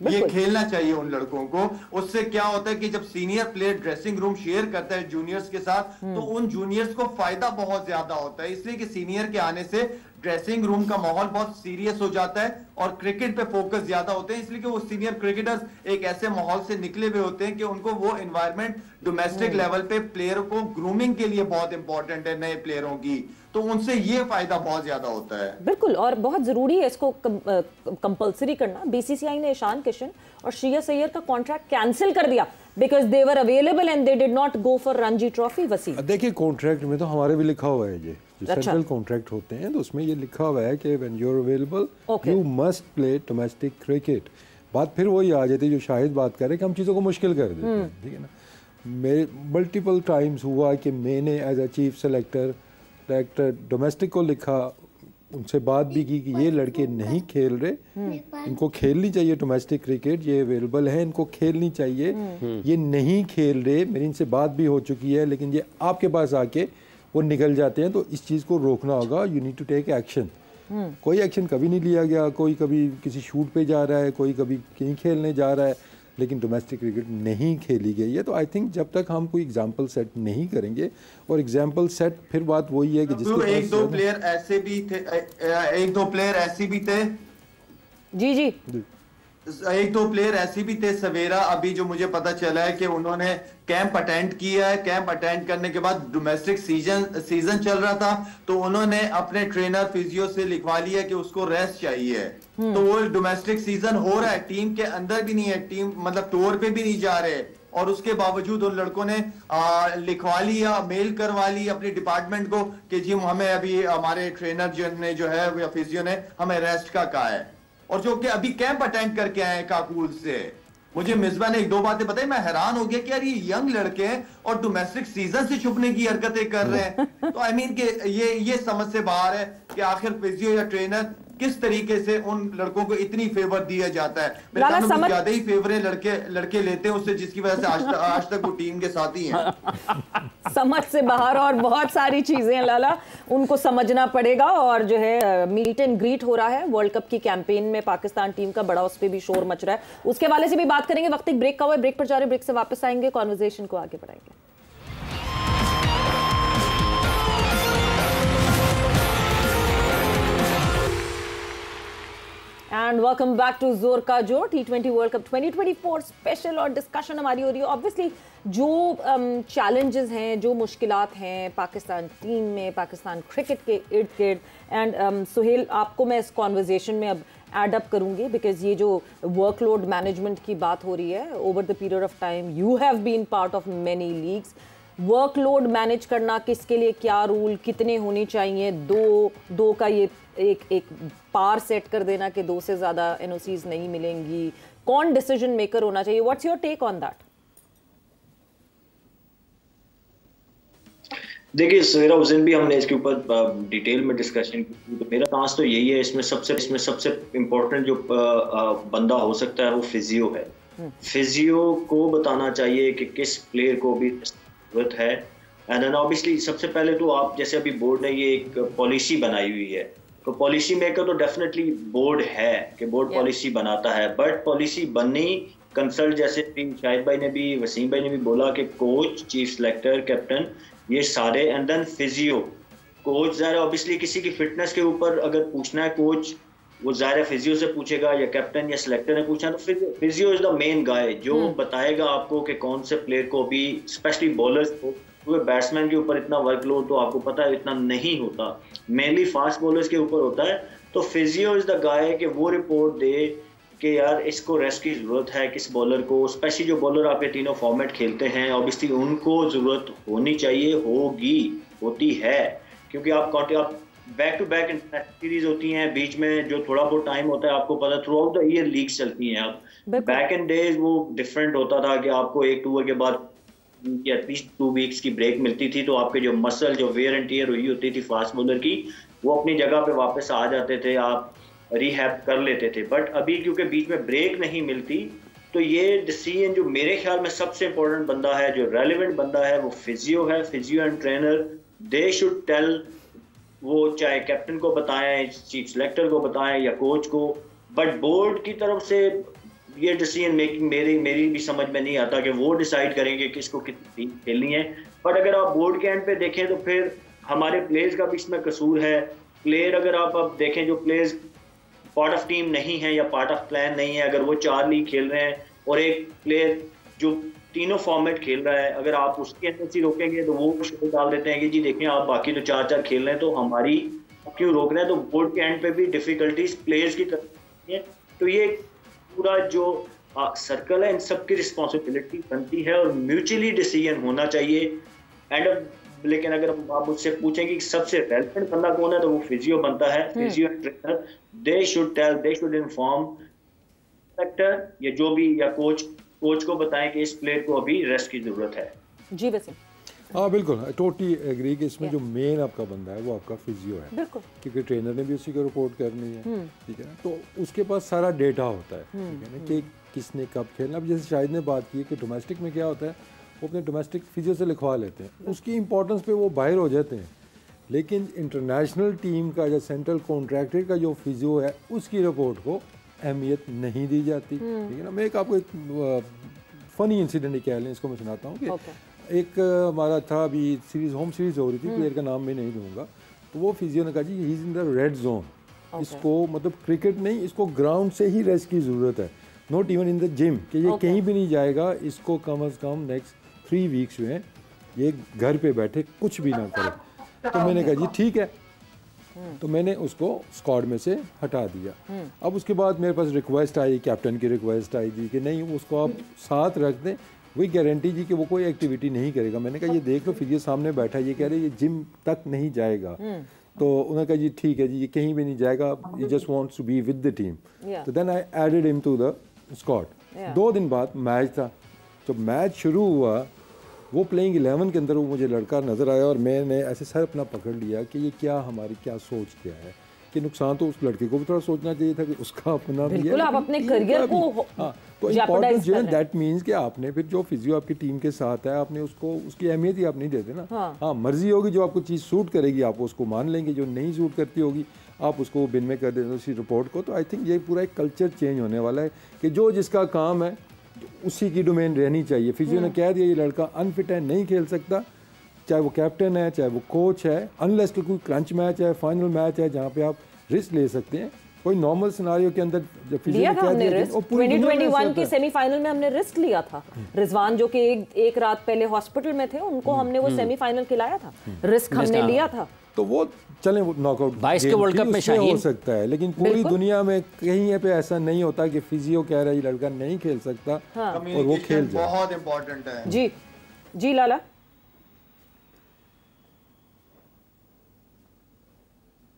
ये खेलना चाहिए उन लड़कों को। उससे क्या होता है कि जब senior player dressing room share करता है जूनियर्स के साथ तो उन जूनियर्स को फायदा बहुत ज्यादा होता है, इसलिए कि सीनियर के आने से ड्रेसिंग रूम का माहौल बहुत सीरियस हो जाता है और क्रिकेट पे फोकस ज्यादा होते हैं, इसलिए कि वो सीनियर क्रिकेटर्स एक ऐसे माहौल से निकले हुए होते हैं कि उनको वो एनवायरनमेंट डोमेस्टिक लेवल पे प्लेयर को ग्रूमिंग के लिए बहुत इंपॉर्टेंट है नए प्लेयरों की, तो उनसे ये फायदा बहुत ज्यादा होता है। बिल्कुल, और बहुत जरूरी है इसको कंपलसरी करना। बीसीसीआई ने ईशान किशन और श्रेयस अय्यर का कॉन्ट्रैक्ट कैंसिल कर दिया because they were available and they did not go for Ranji trophy. Wasim, देखिए कॉन्ट्रैक्ट में तो हमारे भी लिखा हुआ है, ये जो सेंट्रल कॉन्ट्रैक्ट होते हैं तो उसमें ये लिखा हुआ है कि when you are available you must play domestic cricket. बात फिर वही आ जाती है जो शाहिद बात कर रहे हैं कि हम चीज़ों को मुश्किल कर देते हैं, ठीक है ना। मेरे मल्टीपल टाइम्स हुआ कि मैंने as a chief selector director domestic को लिखा, उनसे बात भी की कि ये लड़के नहीं खेल रहे, इनको खेलनी चाहिए डोमेस्टिक क्रिकेट, ये अवेलेबल है, इनको खेलनी चाहिए, ये नहीं खेल रहे, मेरी इनसे बात भी हो चुकी है, लेकिन ये आपके पास आके वो निकल जाते हैं, तो इस चीज़ को रोकना होगा, you need to take action. कोई एक्शन कभी नहीं लिया गया, कोई कभी किसी शूट पे जा रहा है, कोई कभी कहीं खेलने जा रहा है, लेकिन डोमेस्टिक क्रिकेट नहीं खेली गई है। तो आई थिंक जब तक हम कोई एग्जांपल सेट नहीं करेंगे, और एग्जांपल सेट फिर बात वही है कि जिसके एक दो प्लेयर ऐसे भी थे, एक दो प्लेयर ऐसे भी थे, जी एक दो प्लेयर ऐसे भी थे सवेरा, अभी जो मुझे पता चला है कि उन्होंने कैंप अटेंड किया है, कैंप अटेंड करने के बाद डोमेस्टिक सीजन चल रहा था तो उन्होंने अपने ट्रेनर फिजियो से लिखवा लिया कि उसको रेस्ट चाहिए, तो वो डोमेस्टिक सीजन हो रहा है, टीम के अंदर भी नहीं है, टीम मतलब टूर पे भी नहीं जा रहे, और उसके बावजूद उन लड़कों ने लिखवा लिया, मेल करवा ली अपनी डिपार्टमेंट को कि जी हमें अभी हमारे ट्रेनर ने जो है या फिजियो ने हमें रेस्ट का कहा है, और जो कि अभी कैंप अटेंड करके आए हैं काकुल से। मुझे मिसबा ने एक दो बातें बताई, मैं हैरान हो गया कि यार ये यंग लड़के हैं और डोमेस्टिक सीजन से छुपने की हरकतें कर रहे हैं। तो आई मीन कि ये समझ से बाहर है कि आखिर फिजियो या ट्रेनर किस तरीके से उन लड़कों को इतनी फेवर दिया जाता है। मेरे ख्याल में ज्यादा ही फेवरेट लड़के लेते हैं उससे, जिसकी वजह से आज तक वो टीम के साथ ही हैं। समझ से बाहर और बहुत सारी चीजें लाला उनको समझना पड़ेगा, और जो है मीट एंड ग्रीट हो रहा है वर्ल्ड कप की कैंपेन में पाकिस्तान टीम का, बड़ा उस पर भी शोर मच रहा है, उसके वाले से भी बात करेंगे। वक्त एक ब्रेक का हुआ, ब्रेक पर जा रहे, ब्रेक से वापस आएंगे, कॉन्वर्सेशन को आगे बढ़ाएंगे। एंड वेलकम बैक टू जोर का जोर T20 वर्ल्ड कप 2024 स्पेशल, और डिस्कशन हमारी हो रही है ऑब्वियसली जो चैलेंजेस हैं, जो मुश्किलात हैं पाकिस्तान टीम में, पाकिस्तान क्रिकेट के इर्द गिर्द। एंड सुहेल, आपको मैं इस कॉन्वर्जेशन में अब एड अप करूंगी बिकॉज ये जो वर्कलोड मैनेजमेंट की बात हो रही है, over the period of time you have been part of many leagues, workload manage करना, किसके लिए क्या रूल, कितने होने चाहिए, दो का ये एक पार सेट कर देना कि 2 से ज़्यादा एनओसीज नहीं मिलेंगी, कौन डिसीजन मेकर होना चाहिए, what's your take on that? देखिए सवेरा उस दिन भी हमने इसके ऊपर डिटेल में डिस्कशन की, तो मेरा चांस तो यही है, इसमें सबसे इम्पोर्टेंट जो बंदा हो सकता है वो फिजियो है। फिजियो को बताना चाहिए कि किस प्लेयर को भी जरूरत है, एंड देन ऑब्वियसली सबसे पहले तो आप जैसे अभी बोर्ड ने ये एक पॉलिसी बनाई हुई है, तो पॉलिसी मेकर तो डेफिनेटली बोर्ड है कि बोर्ड पॉलिसी बनाता है, बट पॉलिसी बननी कंसल्ट, जैसे शाहिद भाई ने भी, वसीम भाई ने भी बोला कि कोच, चीफ सिलेक्टर, कैप्टन, ये सारे, एंड देन फिजियो। कोच ज़ाहिर ऑब्वियसली किसी की फिटनेस के ऊपर अगर पूछना है कोच, वो ज़ाहिर फिजियो से पूछेगा, या कैप्टन या सिलेक्टर ने पूछना, तो physio is the main guy जो बताएगा आपको कि कौन से प्लेयर को भी, स्पेशली बॉलर्स को, क्योंकि बैट्समैन के ऊपर इतना वर्कलोड तो आपको पता है इतना नहीं होता, मेनली फास्ट बॉलर्स के ऊपर होता है। तो फिजियो इज द गाय कि वो रिपोर्ट दे कि यार इसको रेस्ट की ज़रूरत है, किस बॉलर को, स्पेशली जो बॉलर आपके तीनों फॉर्मेट खेलते हैं, ऑब्वियसली उनको ज़रूरत होनी चाहिए, होती है, क्योंकि आप बैक टू बैक सीरीज होती हैं, बीच में जो थोड़ा बहुत टाइम होता है, आपको पता through out the year leagues चलती हैं। अब बैक इन डेज वो डिफरेंट होता था कि आपको एक टूर के बाद एटलीस्ट 2 वीक्स की ब्रेक मिलती थी, तो आपके जो मसल, जो वेयर एंड टीयर हुई होती थी फास्ट बॉलर की, वो अपनी जगह पे वापस आ जाते थे, आप रिहैब कर लेते थे। बट अभी क्योंकि बीच में ब्रेक नहीं मिलती, तो ये डिसीजन जो मेरे ख्याल में सबसे इम्पोर्टेंट बंदा है, जो रेलिवेंट बंदा है, वो फिजियो है, physio and trainer. They should tell, वो चाहे कैप्टन को बताएं, चीफ सेलेक्टर को बताएं या कोच को, बट बोर्ड की तरफ से ये डिसीजन मेकिंग मेरी भी समझ में नहीं आता कि वो डिसाइड करेंगे किसको कितनी खेलनी है। बट अगर आप बोर्ड के एंड पे देखें तो फिर हमारे प्लेयर्स का भी इसमें कसूर है। प्लेयर अगर आप अब देखें, जो प्लेयर्स पार्ट ऑफ टीम नहीं है या पार्ट ऑफ प्लान नहीं है, अगर वो 4 लीग खेल रहे हैं और एक प्लेयर जो तीनों फॉर्मेट खेल रहा है, अगर आप उसकी एनसी रोकेंगे तो वो शो डाल देते हैं कि जी देखें आप बाकी तो 4-4 खेल रहे हैं तो हमारी क्यों रोक रहे हैं। तो बोर्ड के एंड पे भी डिफिकल्टीज प्लेयर्स की तरफ है। तो ये पूरा जो सर्कल है, इन सबकी रिस्पॉन्सिबिलिटी बनती है और म्यूचुअली डिसीजन होना चाहिए। एंड लेकिन अगर आप मुझसे पूछें कि सबसे रेलेवेंट बंदा कौन है, तो वो फिजियो बनता है, physio trainer. They should tell, they should inform selector या जो भी, या कोच को बताएं कि इस प्लेयर को अभी रेस्ट की जरूरत है। जी वैसे हाँ बिल्कुल, टोटली एग्री कि इसमें जो मेन आपका बंदा है वो आपका फिजियो है, बिल्कुल, क्योंकि ट्रेनर ने भी उसी को रिपोर्ट करनी है, ठीक है ना। तो उसके पास सारा डेटा होता है, ठीक है ना, कि किसने कब खेलना। अब जैसे शाहिद ने बात की कि डोमेस्टिक में क्या होता है, वो अपने डोमेस्टिक फिजियो से लिखवा लेते हैं, उसकी इंपॉर्टेंस पे वो बाहर हो जाते हैं। लेकिन इंटरनेशनल टीम का या सेंट्रल कॉन्ट्रैक्टर का जो फिजियो है, उसकी रिपोर्ट को अहमियत नहीं दी जाती, ठीक है ना। मैं आपको एक फ़नी इंसिडेंट ही कह लें, इसको मैं सुनाता हूँ कि एक हमारा था, अभी सीरीज़, होम सीरीज़ हो रही थी, प्लेयर का नाम मैं नहीं दूंगा, तो वो फिजियो ने कहा जी he is in the red zone, इसको मतलब क्रिकेट नहीं, इसको ग्राउंड से ही रेस्ट की ज़रूरत है, not even in the gym, कि ये कहीं भी नहीं जाएगा, इसको कम अज़ कम नेक्स्ट 3 वीक्स में ये घर पे बैठे कुछ भी ना करे। तो मैंने कहा जी ठीक है, तो मैंने उसको स्क्वाड में से हटा दिया। अब उसके बाद मेरे पास रिक्वेस्ट आई, कैप्टन की रिक्वेस्ट आई जी कि नहीं उसको आप साथ रख दें, वही गारंटी जी कि वो कोई एक्टिविटी नहीं करेगा। मैंने कहा ये देख लो फिजियो सामने बैठा है, ये कह रहे ये जिम तक नहीं जाएगा। तो उन्होंने कहा जी ठीक है जी, ये कहीं भी नहीं जाएगा, ये just wants to be with the team. तो then I added him to the squad. 2 दिन बाद मैच था, जब मैच शुरू हुआ वो प्लेइंग 11 के अंदर वो मुझे लड़का नज़र आया और मैंने ऐसे सर अपना पकड़ लिया कि ये क्या हमारी क्या सोच क्या है, कि नुकसान तो उस लड़के को भी थोड़ा सोचना चाहिए था कि उसका अपना भी है, आप अपने करियर को, हाँ, तो इम्पोर्टेंट जो है दैट मीन्स कि आपने फिर जो फिजियो आपकी टीम के साथ है, आपने उसको उसकी अहमियत ही आप नहीं देते ना। हाँ, मर्जी होगी, जो आपको चीज़ सूट करेगी आप उसको मान लेंगे, जो नहीं सूट करती होगी आप उसको बिन में कर देते उसी रिपोर्ट को। तो आई थिंक ये पूरा एक कल्चर चेंज होने वाला है कि जो जिसका काम है उसी की डोमेन रहनी चाहिए। फिजियो ने कह दिया ये लड़का अनफिट है, नहीं खेल सकता, चाहे वो कैप्टन है चाहे वो कोच है, अनलेस कि कोई क्रंच मैच है, फाइनल मैच है जहाँ पे आप रिस्क ले सकते हैं। कोई नॉर्मल सिनारियो के अंदर जब फिजियो ने कह दिया, 2021 के सेमीफाइनल में हमने रिस्क लिया था। रिजवान जो कि एक रात पहले हॉस्पिटल में थे, उनको हमने वो सेमीफाइनल खिलाया था, रिस्क हमने लिया था। तो वो चले वो नॉकआउट 22 के वर्ल्ड कप में शाहीन हो सकता है, लेकिन पूरी दुनिया में कहीं पे ऐसा नहीं होता कि फिजियो कह रहा है ये लड़का नहीं खेल सकता और वो खेल जाए। बहुत इंपॉर्टेंट है। जी जी लाला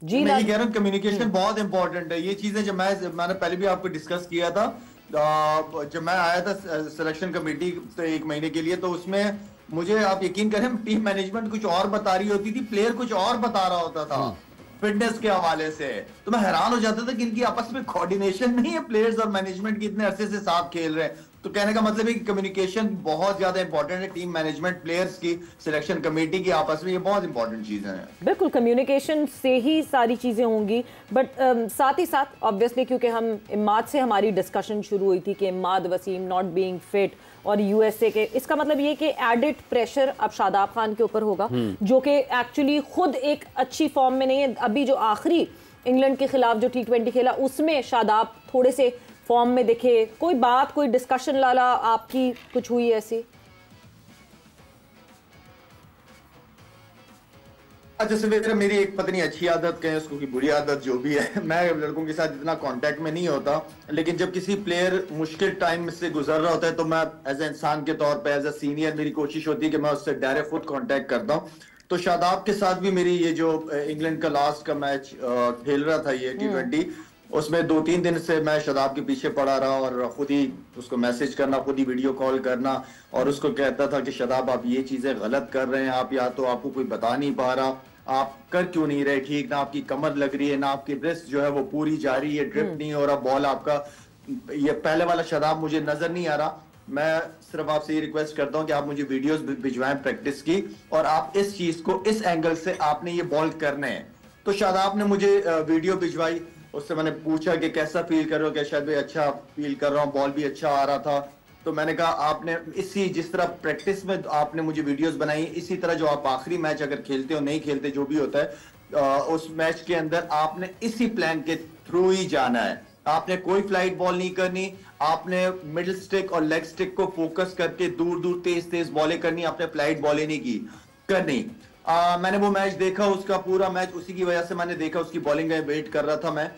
जी, मैं ये कह रहा हूँ कम्युनिकेशन बहुत इंपॉर्टेंट है। ये चीजें जब मैंने पहले भी आपको डिस्कस किया था, जब मैं आया था सिलेक्शन कमेटी से 1 महीने के लिए, तो उसमें मुझे आप यकीन करें टीम मैनेजमेंट कुछ और बता रही होती थी, प्लेयर कुछ और बता रहा होता था फिटनेस के हवाले से। तो मैं हैरान हो जाता था कि इनकी आपस में कोऑर्डिनेशन नहीं है, प्लेयर्स और मैनेजमेंट की इतने अरसे से साथ खेल रहे हैं। तो कहने का मतलब है कि कम्युनिकेशन बहुत ज्यादा इंपॉर्टेंट है, टीम मैनेजमेंट, प्लेयर्स की, सिलेक्शन कमेटी की आपस में, ये बहुत इंपॉर्टेंट चीजें हैं। बिल्कुल, कम्युनिकेशन से ही सारी चीजें होंगी। बट साथ ही साथ ऑब्वियसली क्योंकि हम इमाद से हमारी डिस्कशन शुरू हुई थी कि Imad Wasim not being fit और यूएसए के, इसका मतलब ये कि एडिड प्रेशर अब शादाब खान के ऊपर होगा, जो कि एक्चुअली खुद एक अच्छी फॉर्म में नहीं है। अभी जो आखिरी इंग्लैंड के खिलाफ जो T20 खेला उसमें शादाब थोड़े से फॉर्म में दिखे। कोई बात, कोई डिस्कशन लाला आपकी कुछ हुई ऐसी? जैसे मेरी एक पता नहीं अच्छी आदत कहें उसको कि बुरी आदत, जो भी है, मैं लड़कों के साथ इतना कांटेक्ट में नहीं होता, लेकिन जब किसी प्लेयर मुश्किल टाइम से गुजर रहा होता है तो मैं एज ए इंसान के तौर पे, एज ए सीनियर, मेरी कोशिश होती है कि मैं उससे डायरेक्ट खुद कांटेक्ट करता हूँ। तो शादाब के साथ भी मेरी ये जो इंग्लैंड का लास्ट का मैच खेल रहा था ये T20, उसमें 2-3 दिन से मैं शादाब के पीछे पड़ा रहा और खुद ही उसको मैसेज करना, खुद ही वीडियो कॉल करना और उसको कहता था कि शादाब आप ये चीजें गलत कर रहे हैं, आप या तो आपको कोई बता नहीं पा रहा, आप कर क्यों नहीं रहे ठीक, ना आपकी कमर लग रही है, ना आपकी रिस्ट जो है वो पूरी जा रही है, ड्रिप नहीं हो रहा बॉल आपका, ये पहले वाला शादाब मुझे नजर नहीं आ रहा। मैं सिर्फ आपसे ये रिक्वेस्ट करता हूं कि आप मुझे वीडियोस भिजवाएं प्रैक्टिस की, और आप इस चीज को इस एंगल से आपने ये बॉल करने हैं। तो शादाब ने मुझे वीडियो भिजवाई, उससे मैंने पूछा कि कैसा फील कर रहे हो, क्या शायद भाई अच्छा फील कर रहा हूँ, बॉल भी अच्छा आ रहा था। तो मैंने कहा आपने इसी जिस तरह प्रैक्टिस में आपने मुझे वीडियोस बनाई, इसी तरह जो आप आखिरी मैच अगर खेलते हो नहीं खेलते जो भी होता है उस मैच के अंदर आपने इसी प्लान के थ्रू ही जाना है। आपने कोई फ्लाइट बॉल नहीं करनी, आपने मिडिल स्टिक और लेग स्टिक को फोकस करके दूर दूर तेज तेज बॉलें करनी, आपने फ्लाइट बॉलें नहीं करनी। मैंने वो मैच देखा, उसका पूरा मैच उसी की वजह से मैंने देखा, उसकी बॉलिंग का वेट कर रहा था मैं।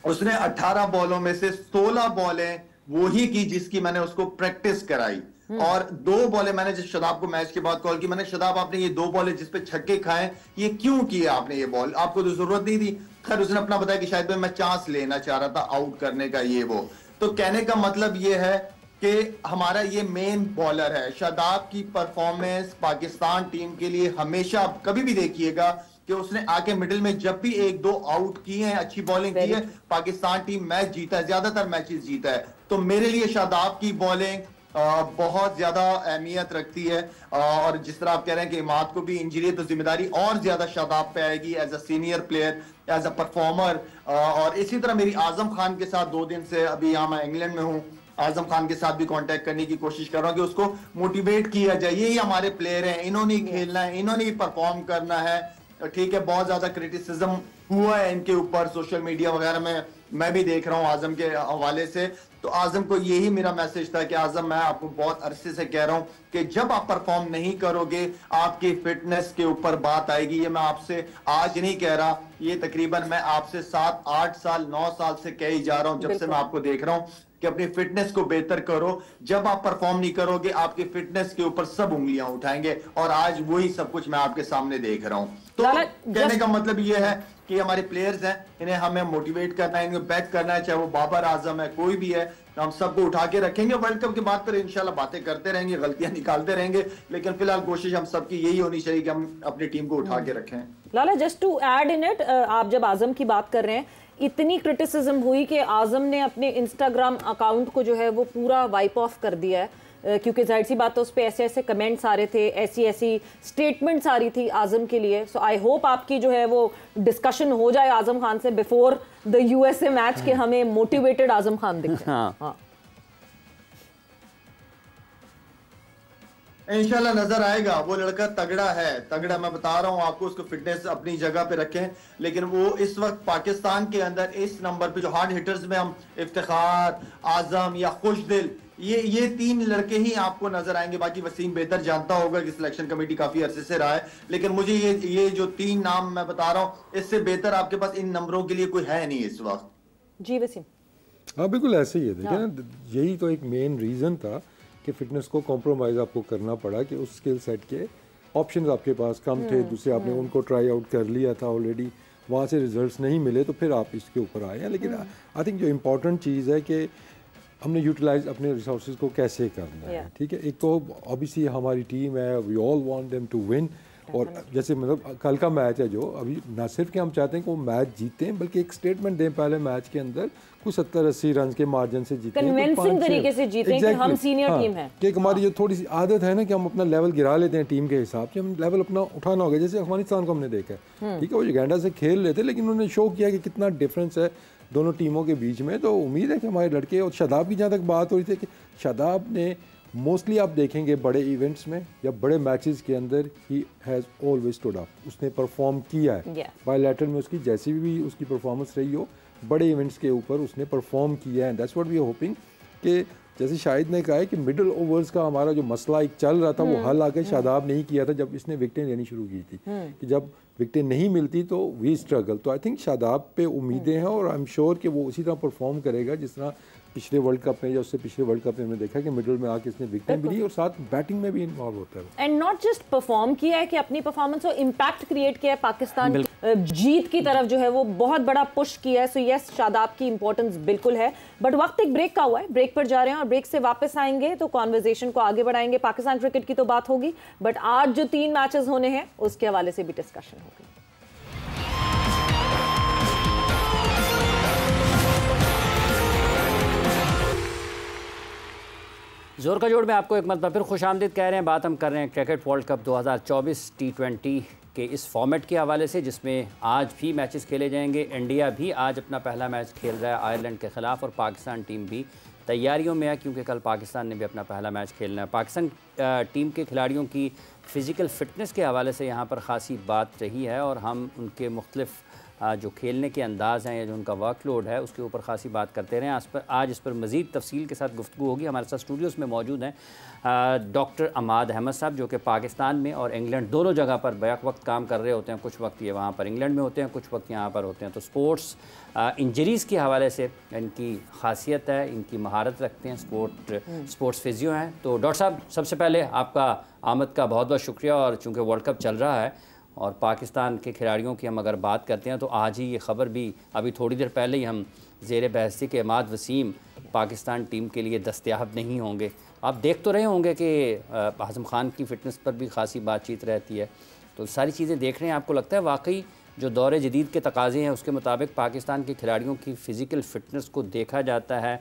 उसने 18 बॉलों में से 16 बॉलें वो ही की जिसकी मैंने उसको प्रैक्टिस कराई, और 2 बॉलें मैंने जिस शदाब को मैच के बाद कॉल की, मैंने शदाब आपने ये 2 बॉलें जिस पे छक्के खाए ये क्यों किया आपने, ये बॉल आपको तो जरूरत नहीं थी। खैर उसने अपना बताया कि शायद मैं चांस लेना चाह रहा था आउट करने का, ये वो। तो कहने का मतलब ये है कि हमारा ये मेन बॉलर है। शादाब की परफॉर्मेंस पाकिस्तान टीम के लिए हमेशा, कभी भी देखिएगा कि उसने आके मिडिल में जब भी 1-2 आउट किए हैं, अच्छी बॉलिंग की है, पाकिस्तान टीम मैच जीता है, ज्यादातर मैचेस जीता है। तो मेरे लिए शादाब की बॉलिंग बहुत ज्यादा अहमियत रखती है, और जिस तरह आप कह रहे हैं कि इमाद को भी इंजरी है, तो जिम्मेदारी और ज्यादा शादाब पे आएगी as a senior player, as a performer. और इसी तरह मेरी आजम खान के साथ 2 दिन से, अभी यहाँ मैं इंग्लैंड में हूँ, आजम खान के साथ भी कांटेक्ट करने की कोशिश कर रहा हूँ कि उसको मोटिवेट किया जाए। यही हमारे प्लेयर हैं, इन्होंने ही खेलना है, इन्होंने ही परफॉर्म करना है। ठीक है, बहुत ज्यादा क्रिटिसिज्म हुआ है इनके ऊपर सोशल मीडिया वगैरह में, मैं भी देख रहा हूँ आजम के हवाले से। तो आजम को यही मेरा मैसेज था कि आजम, मैं आपको बहुत अरसे से कह रहा हूँ कि जब आप परफॉर्म नहीं करोगे आपकी फिटनेस के ऊपर बात आएगी। ये मैं आपसे आज नहीं कह रहा, ये तकरीबन मैं आपसे 7, 8 साल, 9 साल से कह ही जा रहा हूँ, जब से मैं आपको देख रहा हूँ कि अपनी फिटनेस को बेहतर करो। जब आप परफॉर्म नहीं करोगे आपकी फिटनेस के ऊपर सब उंगलियां उठाएंगे, और आज वही सब कुछ मैं आपके सामने देख रहा हूं। तो कहने का मतलब ये है कि हमारे प्लेयर्स हैं, इन्हें हमें मोटिवेट करना है, इन्हें बैक करना है, चाहे वो बाबर आजम है, कोई भी है, तो हम सबको उठा के रखेंगे। वर्ल्ड कप के बाद फिर इंशाल्लाह बातें करते रहेंगे, गलतियां निकालते रहेंगे, लेकिन फिलहाल कोशिश हम सबकी यही होनी चाहिए कि हम अपनी टीम को उठा के रखें। Lala, just to add in it, आप जब आजम की बात कर रहे हैं, इतनी क्रिटिसिज्म हुई कि आजम ने अपने इंस्टाग्राम अकाउंट को जो है वो पूरा वाइप ऑफ कर दिया है, क्योंकि जाहिर सी बात है उस पर ऐसे ऐसे कमेंट्स आ रहे थे, ऐसी ऐसी स्टेटमेंट्स आ रही थी आजम के लिए। सो आई होप आपकी जो है वो डिस्कशन हो जाए आजम खान से बिफोर द यूएसए मैच के हमें मोटिवेटेड आजम खान दिखे। हाँ, इंशाल्लाह नजर आएगा। वो लड़का तगड़ा है, तगड़ा, मैं बता रहा हूँ आपको, उसको फिटनेस अपनी जगह पे रखें। लेकिन वो इस वक्त पाकिस्तान के अंदर इस नंबर पे जो हार्ड हिटर्स में हम इफ्तिखार, आजम या खुशदिल, ये 3 लड़के ही आपको नजर आएंगे। बाकी वसीम बेहतर जानता होगा कि सिलेक्शन कमेटी काफी अरसे से रहा है, लेकिन मुझे ये जो 3 नाम मैं बता रहा हूँ, इससे बेहतर आपके पास इन नंबरों के लिए कोई है नहीं इस वक्त। जी वसीम। हाँ बिल्कुल ऐसे ही है। देखिए ना, यही तो एक मेन रीजन था कि फिटनेस को कॉम्प्रोमाइज़ आपको करना पड़ा, कि उस स्किल सेट के ऑप्शंस आपके पास कम थे, दूसरे आपने उनको ट्राई आउट कर लिया था ऑलरेडी, वहाँ से रिजल्ट्स नहीं मिले, तो फिर आप इसके ऊपर आए हैं। लेकिन आई थिंक जो इम्पोर्टेंट चीज़ है कि हमने यूटिलाइज अपने रिसोर्सेज को कैसे करना है। ठीक है, एक तो ऑब्वियसली हमारी टीम है, we all want them to win, और जैसे मतलब कल का मैच है जो अभी, ना सिर्फ कि हम चाहते हैं कि वो मैच जीतें, बल्कि एक स्टेटमेंट दें पहले मैच के अंदर, कुछ 70-80 रन के मार्जिन से जीतें, कन्विंसिंग तरीके से जीतें कि हम सीनियर टीम हैं। कि हमारी जो थोड़ी सी आदत है ना कि हम अपना लेवल गिरा लेते हैं टीम के हिसाब से, हम लेवल अपना उठाना होगा। जैसे अफगानिस्तान को हमने देखा है, ठीक है, वो युगांडा से खेल रहे थे, लेकिन उन्होंने शो किया कि कितना डिफरेंस है दोनों टीमों के बीच में। तो उम्मीद है कि हमारे लड़के, और शादाब की जहाँ तक बात हो रही थी कि शादाब ने मोस्टली आप देखेंगे बड़े इवेंट्स में या बड़े मैचेस के अंदर he has always stood up, उसने परफॉर्म किया है। बायलैटरल में उसकी जैसी भी उसकी परफॉर्मेंस रही हो, बड़े इवेंट्स के ऊपर उसने परफॉर्म किया है। That's what we are hoping कि जैसे शाहिद ने कहा है कि मिडिल ओवर्स का हमारा जो मसला एक चल रहा था वो हल आके शादाब नहीं किया था जब इसने विकेटें लेनी शुरू की थी, कि जब विकेटें नहीं मिलती तो वी स्ट्रगल। तो आई थिंक शादाब पे उम्मीदें हैं, और आई एम श्योर कि वो उसी तरह परफॉर्म करेगा जिस तरह पिछले वर्ल्ड कप में या उससे पिछले वर्ल्ड कप में हमने देखा कि मिडिल में आके इसने विकेटें भी ली और साथ बैटिंग में भी इन्वॉल्व होता है। एंड नॉट जस्ट परफॉर्म किया है कि अपनी परफॉर्मेंस और इम्पैक्ट क्रिएट किया है, पाकिस्तान जीत की तरफ जो है वो बहुत बड़ा पुश किया है। सो यस, शादाब की इंपॉर्टेंस बिल्कुल है, बट वक्त एक ब्रेक का हुआ है, ब्रेक पर जा रहे हैं, और ब्रेक से वापस आएंगे तो कॉन्वर्जेशन को आगे बढ़ाएंगे। पाकिस्तान क्रिकेट की तो बात होगी, बट आज जो 3 मैचेस होने हैं उसके हवाले से भी डिस्कशन होगी। जोर का जोड़ में आपको एक मतलब फिर खुशामदीद कह रहे हैं। बात हम कर रहे हैं क्रिकेट वर्ल्ड कप 2024 T20 के इस फॉर्मेट के हवाले से, जिसमें आज भी मैचेस खेले जाएंगे। इंडिया भी आज अपना पहला मैच खेल रहा है आयरलैंड के ख़िलाफ़, और पाकिस्तान टीम भी तैयारियों में है, क्योंकि कल पाकिस्तान ने भी अपना पहला मैच खेलना है। पाकिस्तान टीम के खिलाड़ियों की फ़िज़िकल फ़िटनेस के हवाले से यहाँ पर ख़ासी बात रही है, और हम उनके मुख्तलिफ़ जो खेलने के अंदाज़ हैं या जो उनका वर्कलोड है उसके ऊपर ख़ासी बात करते रहे। आज इस पर मज़ीद तफसील के साथ गुफ्तगू होगी। हमारे साथ स्टूडियोज़ में मौजूद हैं डॉक्टर अमाद अहमद साहब, जो कि पाकिस्तान में और इंग्लैंड दोनों जगह पर बैक वक्त काम कर रहे होते हैं। कुछ वक्त ये वहाँ पर इंग्लैंड में होते हैं, कुछ वक्त यहाँ पर होते हैं। तो स्पोर्ट्स इंजरीज़ के हवाले से इनकी खासियत है, इनकी महारत रखते हैं, स्पोर्ट्स फिजियो हैं। तो डॉक्टर साहब, सबसे पहले आपका आमद का बहुत बहुत शुक्रिया। और चूँकि वर्ल्ड कप चल रहा है और पाकिस्तान के खिलाड़ियों की हम अगर बात करते हैं, तो आज ही ये ख़बर भी अभी थोड़ी देर पहले ही हम ज़ेर बहस थी कि इमाद वसीम पाकिस्तान टीम के लिए दस्तयाब नहीं होंगे। आप देख तो रहे होंगे कि आज़म ख़ान की फ़िटनेस पर भी ख़ासी बातचीत रहती है। तो सारी चीज़ें देख रहे हैं, आपको लगता है वाकई जो दौर जदीद के तकाज़े हैं उसके मुताबिक पाकिस्तान के खिलाड़ियों की फ़िज़िकल फ़िटनेस को देखा जाता है,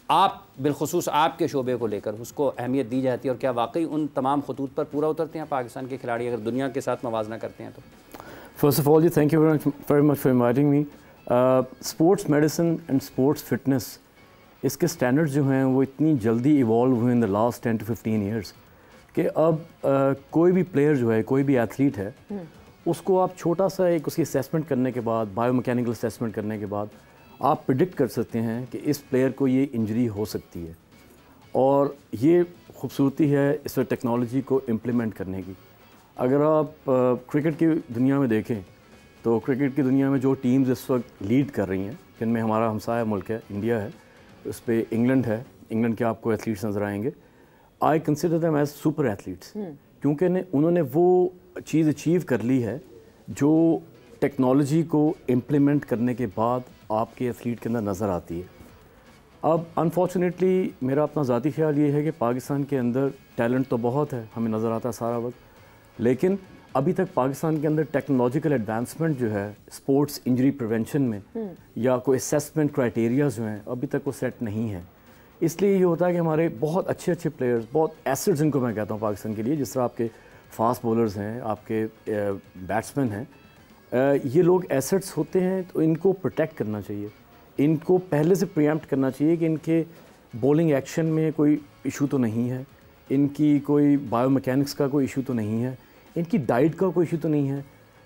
आप बिलखुसूस आपके शोबे को लेकर उसको अहमियत दी जाती है, और क्या वाकई उन तमाम खतूत पर पूरा उतरते हैं पाकिस्तान के खिलाड़ी अगर दुनिया के साथ मवाजना करते हैं तो? फर्स्ट ऑफ ऑल जी, thank you very much for inviting me. Sports medicine and sports fitness, इसके स्टैंडर्ड्स जो हैं वो इतनी जल्दी इवॉल्व हुए in the last 10 to 15 years कि अब कोई भी प्लेयर जो है, कोई भी एथलीट है, उसको आप छोटा सा एक उसकी असेसमेंट करने के बाद, बायोमैकेनिकल असेसमेंट करने के बाद आप प्रिडिक्ट कर सकते हैं कि इस प्लेयर को ये इंजरी हो सकती है। और ये खूबसूरती है इस टेक्नोलॉजी को इम्प्लीमेंट करने की। अगर आप क्रिकेट की दुनिया में देखें तो क्रिकेट की दुनिया में जो टीम्स इस वक्त लीड कर रही हैं, जिनमें हमारा हमसाया मुल्क है, इंडिया है, उस पर इंग्लैंड है। इंग्लैंड के आपको एथलीट्स नज़र आएंगे। I consider them as super athletes, क्योंकि उन्होंने वो चीज़ अचीव कर ली है जो टेक्नोलॉजी को इम्प्लीमेंट करने के बाद आपके एथलीट के अंदर नज़र आती है। अब अनफॉर्चुनेटली मेरा अपना ज़ाती ख्याल ये है कि पाकिस्तान के अंदर टैलेंट तो बहुत है, हमें नज़र आता है सारा वक्त, लेकिन अभी तक पाकिस्तान के अंदर टेक्नोलॉजिकल एडवांसमेंट जो है स्पोर्ट्स इंजरी प्रिवेंशन में या कोई असेसमेंट क्राइटेरिया जो हैं अभी तक वो सेट नहीं है। इसलिए ये होता है कि हमारे बहुत अच्छे अच्छे प्लेयर्स, बहुत एसेट्स इनको मैं कहता हूँ पाकिस्तान के लिए, जिस तरह आपके फास्ट बॉलर्स हैं, आपके बैट्समैन हैं, ये लोग एसेट्स होते हैं, तो इनको प्रोटेक्ट करना चाहिए। इनको पहले से प्रीएम्प्ट करना चाहिए कि इनके बॉलिंग एक्शन में कोई इशू तो नहीं है, इनकी कोई बायोमैकेनिक्स का कोई इशू तो नहीं है, इनकी डाइट का कोई इशू तो नहीं है।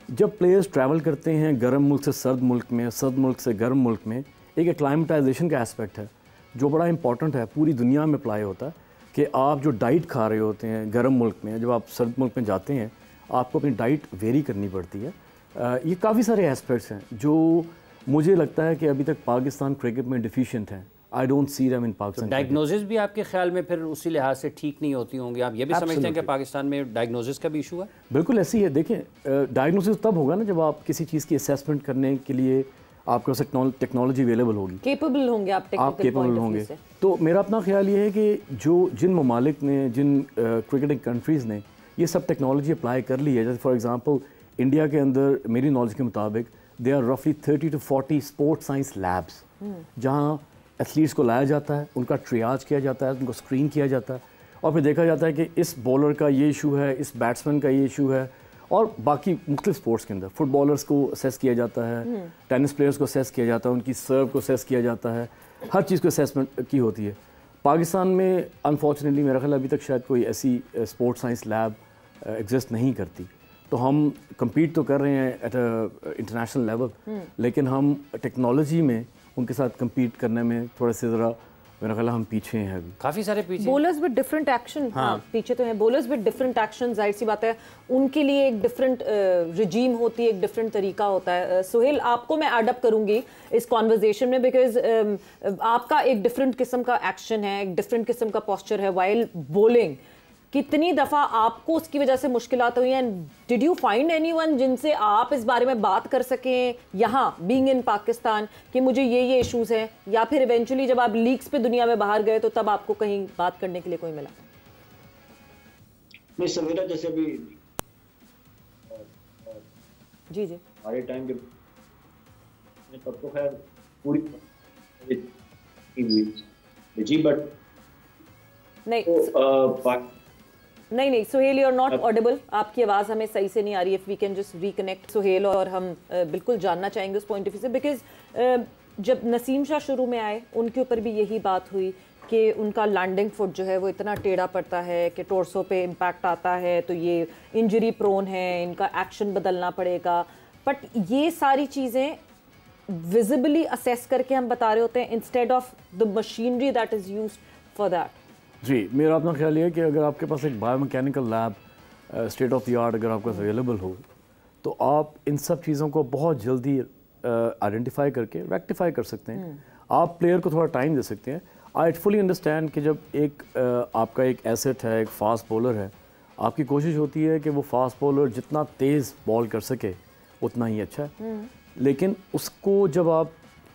जब प्लेयर्स ट्रैवल करते हैं गर्म मुल्क से सर्द मुल्क में, सर्द मुल्क से गर्म मुल्क में, एक एक्लाइमेटाइजेशन का एस्पेक्ट है जो बड़ा इंपॉर्टेंट है, पूरी दुनिया में अप्लाई होता है कि आप जो डाइट खा रहे होते हैं गर्म मुल्क में, जब आप सर्द मुल्क में जाते हैं आपको अपनी डाइट वेरी करनी पड़ती है। ये काफ़ी सारे एस्पेक्ट्स हैं जो मुझे लगता है कि अभी तक पाकिस्तान क्रिकेट में डिफिशिएंट हैं। I don't see them in Pakistan. Diagnosis भी आपके ख्याल में फिर उसी लिहाज से ठीक नहीं होती होंगी? आप ये भी समझते हैं कि पाकिस्तान में डायग्नोसिस का भी इशू है? बिल्कुल ऐसी है। देखें, डायग्नोसिस तब होगा ना जब आप किसी चीज़ की असेसमेंट करने के लिए आपके पास टेक्नोलॉजी अवेलेबल होगी, केपेबल होंगे, आप केपेबल होंगे। तो मेरा अपना ख्याल ये है कि जिन ममालिक ने, जिन क्रिकेटिंग कंट्रीज़ ने ये सब टेक्नोलॉजी अप्लाई कर ली है, जैसे फॉर एग्जांपल इंडिया के अंदर मेरी नॉलेज के मुताबिक दे आर रफली 30 to 40 स्पोर्ट्स साइंस लैब्स, जहाँ एथलीट्स को लाया जाता है, उनका ट्रियाज किया जाता है, उनको स्क्रीन किया जाता है, और फिर देखा जाता है कि इस बॉलर का ये इशू है, इस बैट्समैन का ये इशू है। और बाकी मुख्तलिफ स्पोर्ट्स के अंदर फुटबॉलर्स को असेस किया जाता है, टेनिस प्लेयर्स को असेस किया जाता है, उनकी सर्व को असेस किया जाता है, हर चीज़ को असेसमेंट की होती है। पाकिस्तान में अनफॉर्चुनेटली मेरा ख्याल अभी तक शायद कोई ऐसी स्पोर्ट्स साइंस लैब एग्जिस्ट नहीं करती। तो हम कम्पीट तो कर रहे हैं एट अ इंटरनेशनल लेवल, लेकिन हम टेक्नोलॉजी में उनके साथ कम्पीट करने में थोड़े से ज़रा मेरा ख्याल हम पीछे हैं अभी, काफ़ी सारे पीछे। बॉलर्स विद डिफरेंट एक्शन, हाँ पीछे तो हैं बॉलर्स विद डिफरेंट एक्शन, जाहिर सी बात है उनके लिए एक डिफरेंट रिजीम होती है, एक डिफरेंट तरीका होता है। सुहेल, आपको मैं एड अप करूंगी इस कॉन्वर्जेशन में, बिकॉज आपका एक डिफरेंट किस्म का एक्शन है, एक डिफरेंट किस्म का पोस्चर है वाइल बॉलिंग। कितनी दफ़ा आपको उसकी वजह से मुश्किलात हुई हैं? डिड यू फाइंड एनीवन जिनसे आप इस बारे में बात कर सकें यहाँ बीइंग इन पाकिस्तान कि मुझे ये इश्यूज़ हैं, या फिर इवेंचुअली जब आप लीग्स पे दुनिया में बाहर गए तो तब आपको कहीं बात करने के लिए कोई मिला? नहीं समीरा, जैसे अभी जी हमारे टाइम के तब तो खैर पूरी जी, बट नहीं Sohail, you are not audible, आपकी आवाज़ हमें सही से नहीं आ रही है। If we can just reconnect Sohail, और हम बिल्कुल जानना चाहेंगे उस पॉइंट ऑफ व्यू से, बिकॉज जब नसीम शाह शुरू में आए उनके ऊपर भी यही बात हुई कि उनका लैंडिंग फुट जो है वो इतना टेढ़ा पड़ता है कि टोर्सो पे इम्पैक्ट आता है, तो ये इंजरी प्रोन है, इनका एक्शन बदलना पड़ेगा। बट ये सारी चीज़ें विजिबली असेस करके हम बता रहे होते हैं instead of the machinery that is used for that. जी, मेरा अपना ख्याल ये है कि अगर आपके पास एक biomechanical lab state of the art अगर आपके पास अवेलेबल हो, तो आप इन सब चीज़ों को बहुत जल्दी आइडेंटिफाई करके रेक्टिफाई कर सकते हैं। आप प्लेयर को थोड़ा टाइम दे सकते हैं। आई फुली अंडरस्टैंड कि जब एक आपका एक एसेट है, एक फास्ट बॉलर है, आपकी कोशिश होती है कि वो फास्ट बॉलर जितना तेज़ बॉल कर सके उतना ही अच्छा है। लेकिन उसको जब आप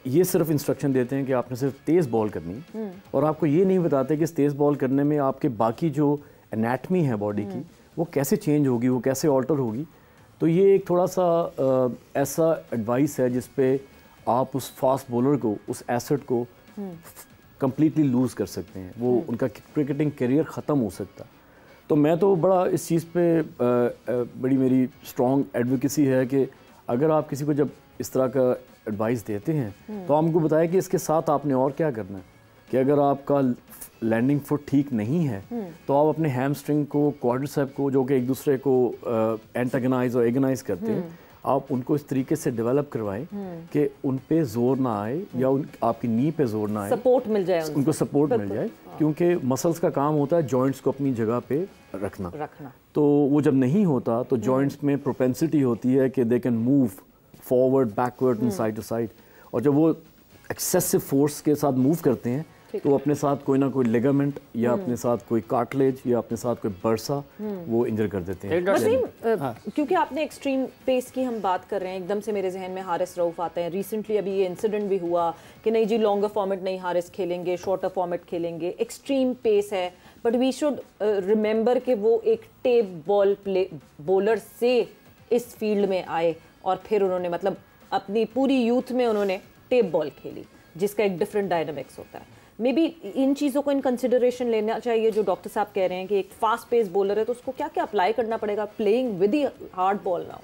ये सिर्फ इंस्ट्रक्शन देते हैं कि आपने सिर्फ तेज़ बॉल करनी है, और आपको ये नहीं बताते कि इस तेज़ बॉल करने में आपके बाकी जो एनाटमी है बॉडी की वो कैसे चेंज होगी, वो कैसे ऑल्टर होगी, तो ये एक थोड़ा सा ऐसा एडवाइस है जिस पे आप उस फास्ट बॉलर को, उस एसेट को कंप्लीटली लूज़ कर सकते हैं। वो उनका क्रिकेटिंग करियर ख़त्म हो सकता। तो मैं तो बड़ा इस चीज़ पे बड़ी मेरी स्ट्रॉन्ग एडवोकेसी है कि अगर आप किसी को जब इस तरह का एडवाइस देते हैं तो आपको बताएं कि इसके साथ आपने और क्या करना है। कि अगर आपका लैंडिंग फुट ठीक नहीं है तो आप अपने हैमस्ट्रिंग को, क्वाड्रिसेप को, जो कि एक दूसरे को एंटागनाइज और एगनाइज करते हैं, आप उनको इस तरीके से डेवलप करवाएं कि उन पे जोर ना आए या आपकी नी पे जोर ना आए, सपोर्ट मिल जाए, उनको सपोर्ट मिल जाए। क्योंकि मसल्स का काम होता है जॉइंट्स को अपनी जगह पे रखना। तो वो जब नहीं होता तो जॉइंट्स में प्रोपेंसिटी होती है कि they can move forward, backward and side to side, और जब वो एक्सेसिव फोर्स के साथ मूव करते हैं तो अपने साथ कोई ना कोई लिगामेंट या अपने साथ कोई कार्टिलेज या अपने साथ कोई बर्सा वो इंजर कर देते हैं। वसीम, क्योंकि आपने एक्सट्रीम पेस की हम बात कर रहे हैं, एकदम से मेरे जहन में हारिस रऊफ आते हैं। रिसेंटली अभी ये इंसिडेंट भी हुआ कि नहीं जी, लॉन्गर फॉर्मेट नहीं हारिस खेलेंगे, शॉर्टर फॉर्मेट खेलेंगे। एक्सट्रीम पेस है, बट वी शुड रिमेंबर कि वो एक टेप बॉल बॉलर से इस फील्ड में आए और फिर उन्होंने मतलब अपनी पूरी यूथ में उन्होंने टेप बॉल खेली, जिसका एक डिफरेंट डायनामिक्स होता है। मे बी इन चीज़ों को इन कंसिडरेशन लेना चाहिए। जो डॉक्टर साहब कह रहे हैं कि एक फास्ट पेस बॉलर है तो उसको क्या क्या अप्लाई करना पड़ेगा playing with the hard ball now.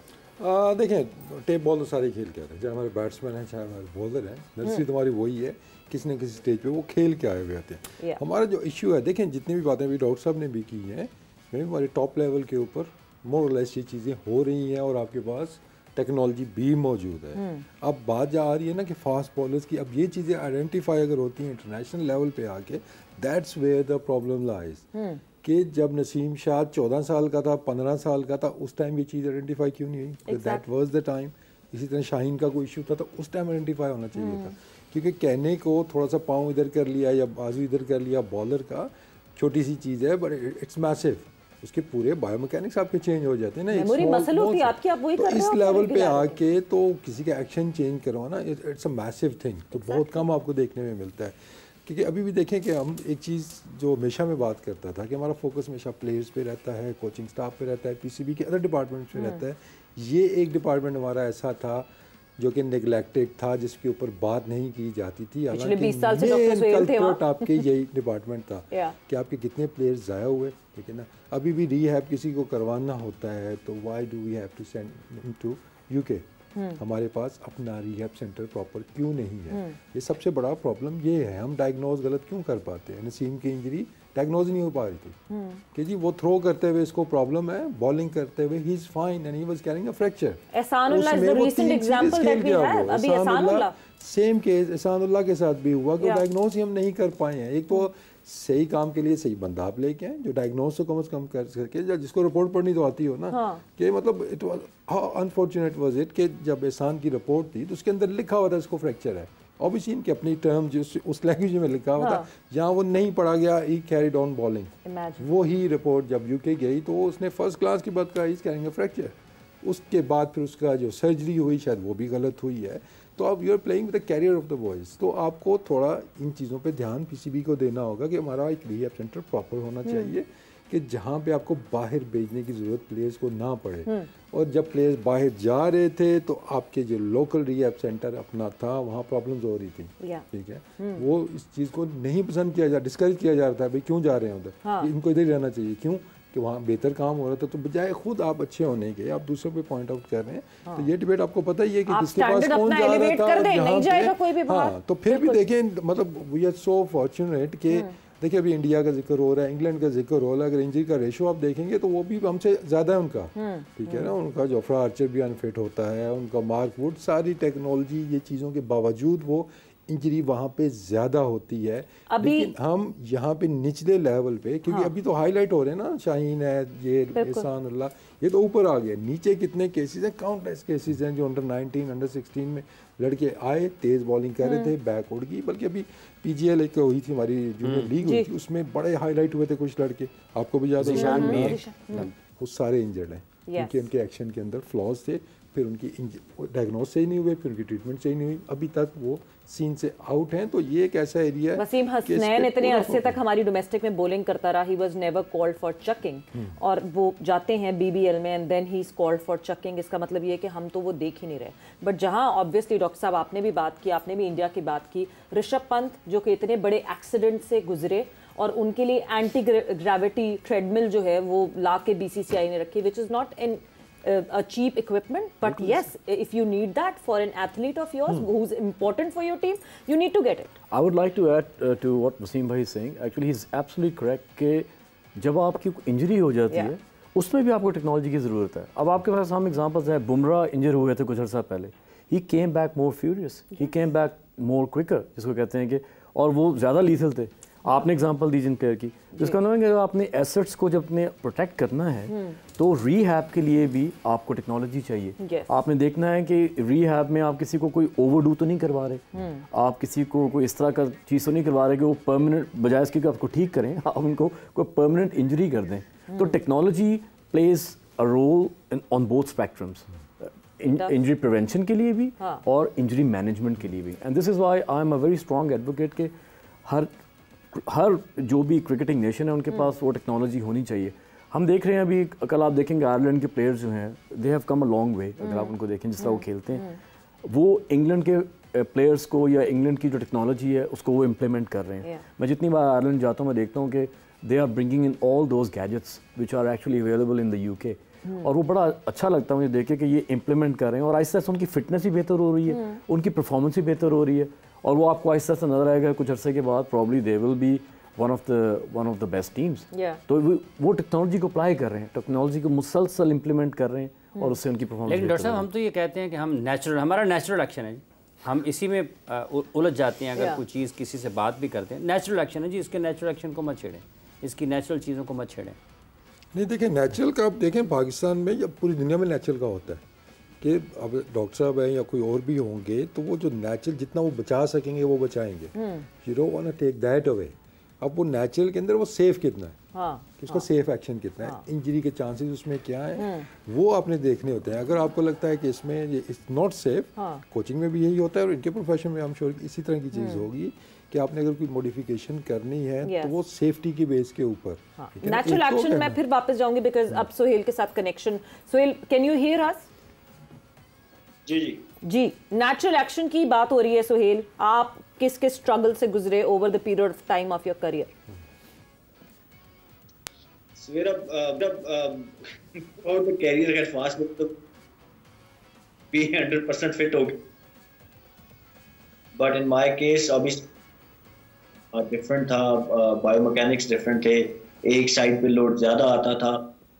देखें, टेप बॉल तो सारे खेल के आ रहे हैं, चाहे हमारे बैट्समैन हैं, चाहे हमारे बॉलर हैं। नर्सरी तुम्हारी वही है, किसी न किसी स्टेज पे वो खेल के आए हुए होते हैं। हमारा जो इशू है, देखें जितनी भी बातें भी डॉक्टर साहब ने भी की हैं, हमारे टॉप लेवल के ऊपर मोर और लेस ये चीज़ें हो रही हैं और आपके पास टेक्नोलॉजी भी मौजूद है। अब बात जा आ रही है ना कि फास्ट बॉलर्स की, अब ये चीज़ें आइडेंटिफाई अगर होती हैं इंटरनेशनल लेवल पे आके, that's where the problem lies. कि जब नसीम शाह 14 साल का था, 15 साल का था, उस टाइम ये चीज़ आइडेंटिफाई क्यों नहीं हुई? That was the time. इसी तरह शाहीन का कोई इशू था तो उस टाइम आइडेंटिफाई होना चाहिए था। क्योंकि कहने को थोड़ा सा पाँव इधर कर लिया या बाजू इधर कर लिया बॉलर का, छोटी सी चीज़ है, बट इट्स मैसिव। उसके पूरे बायोमैकेनिक्स आपके चेंज हो जाते हैं ना। मेमोरी मसल होती है आपकी, आप वही कर रहे हो। इस लेवल पे आके तो किसी का एक्शन चेंज करवाना, इट्स अ मैसिव थिंग। तो बहुत कम आपको देखने में मिलता है। क्योंकि अभी भी देखें कि हम एक चीज़ जो हमेशा मैं बात करता था कि हमारा फोकस हमेशा प्लेयर्स पे रहता है, कोचिंग स्टाफ पे रहता है, पीसीबी के अदर डिपार्टमेंट्स पे रहता है। ये एक डिपार्टमेंट हमारा ऐसा था जो कि नेग्लेक्टेड था, जिसके ऊपर बात नहीं की जाती थी। पिछले 20 साल से डॉक्टर सोहेल थे वहाँ। आपके यही डिपार्टमेंट था कि आपके कितने प्लेयर्स ज़ाया हुए, ठीक है ना। अभी भी रीहैब किसी को करवाना होता है तो why do we have to send him to UK? हमारे पास अपना रीहैब सेंटर प्रॉपर क्यों नहीं है? ये सबसे बड़ा प्रॉब्लम ये है। हम डायग्नोज गलत क्यों कर पाते हैं? नसीम की इंजरी डायग्नोज नहीं हो पा रही थी कि जी वो थ्रो करते हुए इसको प्रॉब्लम है, बॉलिंग करते हुए he is fine and he was carrying a fracture. Ehsanullah is the recent example that we have. अभी एहसानुल्लाह सेम केस एहसानुल्लाह के साथ भी हुआ कि डायग्नोज ही हम नहीं कर पाए हैं। एक तो सही काम के लिए सही बंदा आप लेके आए जो डायग्नोज तो कम से कम कर सके, जिसको रिपोर्ट पढ़नी तो आती हो ना। कि मतलब it was how unfortunate was it कि जब एहसान की रिपोर्ट थी तो उसके अंदर लिखा हुआ था इसको फ्रैक्चर है। ऑब्वियसली इनकी अपनी टर्म जो उस लैंग्वेज में लिखा हुआ था, जहाँ वो नहीं पढ़ा गया, ही कैरीड ऑन बॉलिंग। वो ही रिपोर्ट जब यूके गई तो उसने फर्स्ट क्लास की बात कहा, he is carrying a fracture. उसके बाद फिर उसका जो सर्जरी हुई शायद वो भी गलत हुई है। तो अब you are playing with the career of the boys. तो आपको थोड़ा इन चीज़ों पे ध्यान पीसीबी को देना होगा कि हमारा एक रीहैब सेंटर प्रॉपर होना चाहिए। कि जहाँ पे आपको बाहर भेजने की ज़रूरत प्लेयर्स को ना पड़े। और जब प्लेयर्स बाहर जा रहे थे तो आपके जो लोकल रिहैब सेंटर अपना था वहाँ प्रॉब्लम्स हो रही थी, ठीक है। वो इस चीज़ को नहीं पसंद किया जा, डिस्करेज किया जा रहा था, भाई क्यों जा रहे हैं उधर, इनको इधर ही रहना चाहिए, क्यों कि वहाँ बेहतर काम हो रहा था। तो बजाय खुद आप अच्छे होने के आप दूसरे पे पॉइंट आउट कर रहे हैं। तो ये डिबेट आपको पता ही है कि किसके पास कौन जा रहा था, नहीं जाएगा कोई भी बाहर। हाँ, तो फिर भी देखें, मतलब वी आर सो फॉर्चुनेट कि देखिए अभी इंडिया का जिक्र हो रहा है, इंग्लैंड का जिक्र हो रहा है, अगर इंजरी का रेशो आप देखेंगे तो वो भी हमसे ज़्यादा है उनका, ठीक है ना। उनका जोफ्रा आर्चर भी अनफिट होता है, उनका मार्क वुड, सारी टेक्नोलॉजी ये चीज़ों के बावजूद वो इंजरी वहाँ पे ज़्यादा होती है। लेकिन हम यहाँ पे निचले लेवल पे, क्योंकि अभी तो हाईलाइट हो रहे हैं ना, शाहीन है, ये एहसान अल्लाह, ये तो ऊपर आ गया। नीचे कितने केसेस हैं, काउंटलेस केसेस हैं जो अंडर 19 अंडर 16 में लड़के आए, तेज़ बॉलिंग कर रहे थे, बैक उड़ गई। बल्कि अभी PGL एक हुई थी हमारी जूनियर लीग हुई थी, उसमें बड़े हाईलाइट हुए थे कुछ लड़के, आपको भी याद है, वो सारे इंजर्ड हैं क्योंकि उनके एक्शन के अंदर फ्लॉज थे। फिर उनकी डायग्नोस सही नहीं हुए, फिर उनकी ट्रीटमेंट सही नहीं हुई, अभी तक वो सीन से आउट हैं। तो ये एक ऐसा एरिया है। वसीम हसनैन इतने अरसे तक हमारी डोमेस्टिक में बॉलिंग करता रहा, he was never called for chucking, और वो जाते हैं BBL में and then he is called for chucking. इसका मतलब ये है कि हम तो वो देख ही नहीं रहे। बट जहां ऑब्वियसली डॉक्टर साहब आपने भी बात की, आपने भी इंडिया की बात की, ऋषभ पंत जो कि इतने बड़े एक्सीडेंट से गुजरे और उनके लिए एंटी ग्रेविटी ट्रेडमिल जो है वो ला के BCCI ने रखी, which is not in a cheap equipment, but yes, if you need that for an athlete of yours who's important for your team, you need to get it. I would like to add to what Wasim bhai is saying. Actually, he's absolutely correct कि जब आपकी injury हो जाती है उसमें भी आपको technology की ज़रूरत है। अब आपके पास हम एग्जांपल्स हैं, बुमराह इंजर हुए थे कुछ अर्सा पहले, he came back more furious, he came back more quicker, जिसको कहते हैं कि, और वो ज़्यादा लीथल थे। आपने एग्जांपल दी जिन प्लेयर की, जिसका नाम है कि आपने एसेट्स को जब अपने प्रोटेक्ट करना है तो रीहैब के लिए भी आपको टेक्नोलॉजी चाहिए। आपने देखना है कि रीहैब में आप किसी को कोई ओवरडू तो नहीं करवा रहे, आप किसी को कोई इस तरह का चीज़ तो नहीं करवा रहे कि वो परमानेंट, बजाय इसके कि आपको ठीक करें आप उनको कोई परमानेंट इंजरी कर दें। तो technology plays a roll on both spectrums, injury prevention के लिए भी और इंजरी मैनेजमेंट के लिए भी। And this is why I am a very strong advocate के हर जो भी क्रिकेटिंग नेशन है उनके पास वो टेक्नोलॉजी होनी चाहिए। हम देख रहे हैं अभी, कल आप देखेंगे आयरलैंड के प्लेयर्स जो हैं, they have come a long way. अगर आप उनको देखें जिस तरह वो खेलते हैं, वो इंग्लैंड के प्लेयर्स को या इंग्लैंड की जो टेक्नोलॉजी है उसको वो इम्प्लीमेंट कर रहे हैं। मैं जितनी बार आयरलैंड जाता हूँ मैं देखता हूँ कि they are bringing in all those gadgets which are actually available in the UK, और वो बड़ा अच्छा लगता है मुझे देख के कि ये इम्प्लीमेंट कर रहे हैं, और आहिस्ता आहिस्ता उनकी फिटनेस भी बेहतर हो रही है, उनकी परफॉर्मेंस भी बेहतर हो रही है, और वो आपको आहिस्ता आहिस्ता नजर आएगा कुछ अर्से के बाद probably they will be one of the best teams. तो वो टेक्नोलॉजी को अप्लाई कर रहे हैं, टेक्नोलॉजी को मुसलसल इम्प्लीमेंट कर रहे हैं और उससे उनकी परफॉर्मेंस। लेकिन डॉक्टर साहब हम तो ये कहते हैं कि हम नेचुरल, हमारा नेचुरल एक्शन है, हम इसी में उलझ जाते हैं। अगर कोई चीज़ किसी से बात भी करते हैं, नेचुरल एक्शन है जी, इसके नेचुरल एक्शन को मत छेड़ें, इसकी नेचुरल चीज़ों को मत छेड़ें। नहीं देखिए, नेचुरल का आप देखें पाकिस्तान में या पूरी दुनिया में नेचुरल का होता है कि अब डॉक्टर साहब हैं या कोई और भी होंगे तो वो जो नेचुरल जितना वो बचा सकेंगे वो बचाएंगे, you don't want to take that away. अब वो नेचुरल के अंदर वो सेफ कितना है, कि उसका सेफ एक्शन कितना है, इंजरी के चांसेस उसमें क्या है, वो आपने देखने होते हैं। अगर आपको लगता है कि इसमें ये इट्स नॉट सेफ, कोचिंग में भी यही होता है और इनके प्रोफेशन में हम श्योर इसी तरह की चीज़ होगी कि आपने अगर कोई मॉडिफिकेशन करनी है तो वो सेफ्टी की बेस के ऊपर। नेचुरल एक्शन मैं फिर वापस जाऊंगी बिकॉज अब सोहेल के साथ connection. Sohail, can you hear us? जी जी जी, नेचुरल एक्शन की बात हो रही है। सोहेल, आप किस किस स्ट्रगल से गुजरे over the period of time of your career? Savera और द कैरियर है फास्ट में तो भी 100% फिट हो गए, बट इन माय केस अभी डिफरेंट था, बायोमैकेनिक्स डिफरेंट थे, एक साइड पे लोड ज्यादा आता था।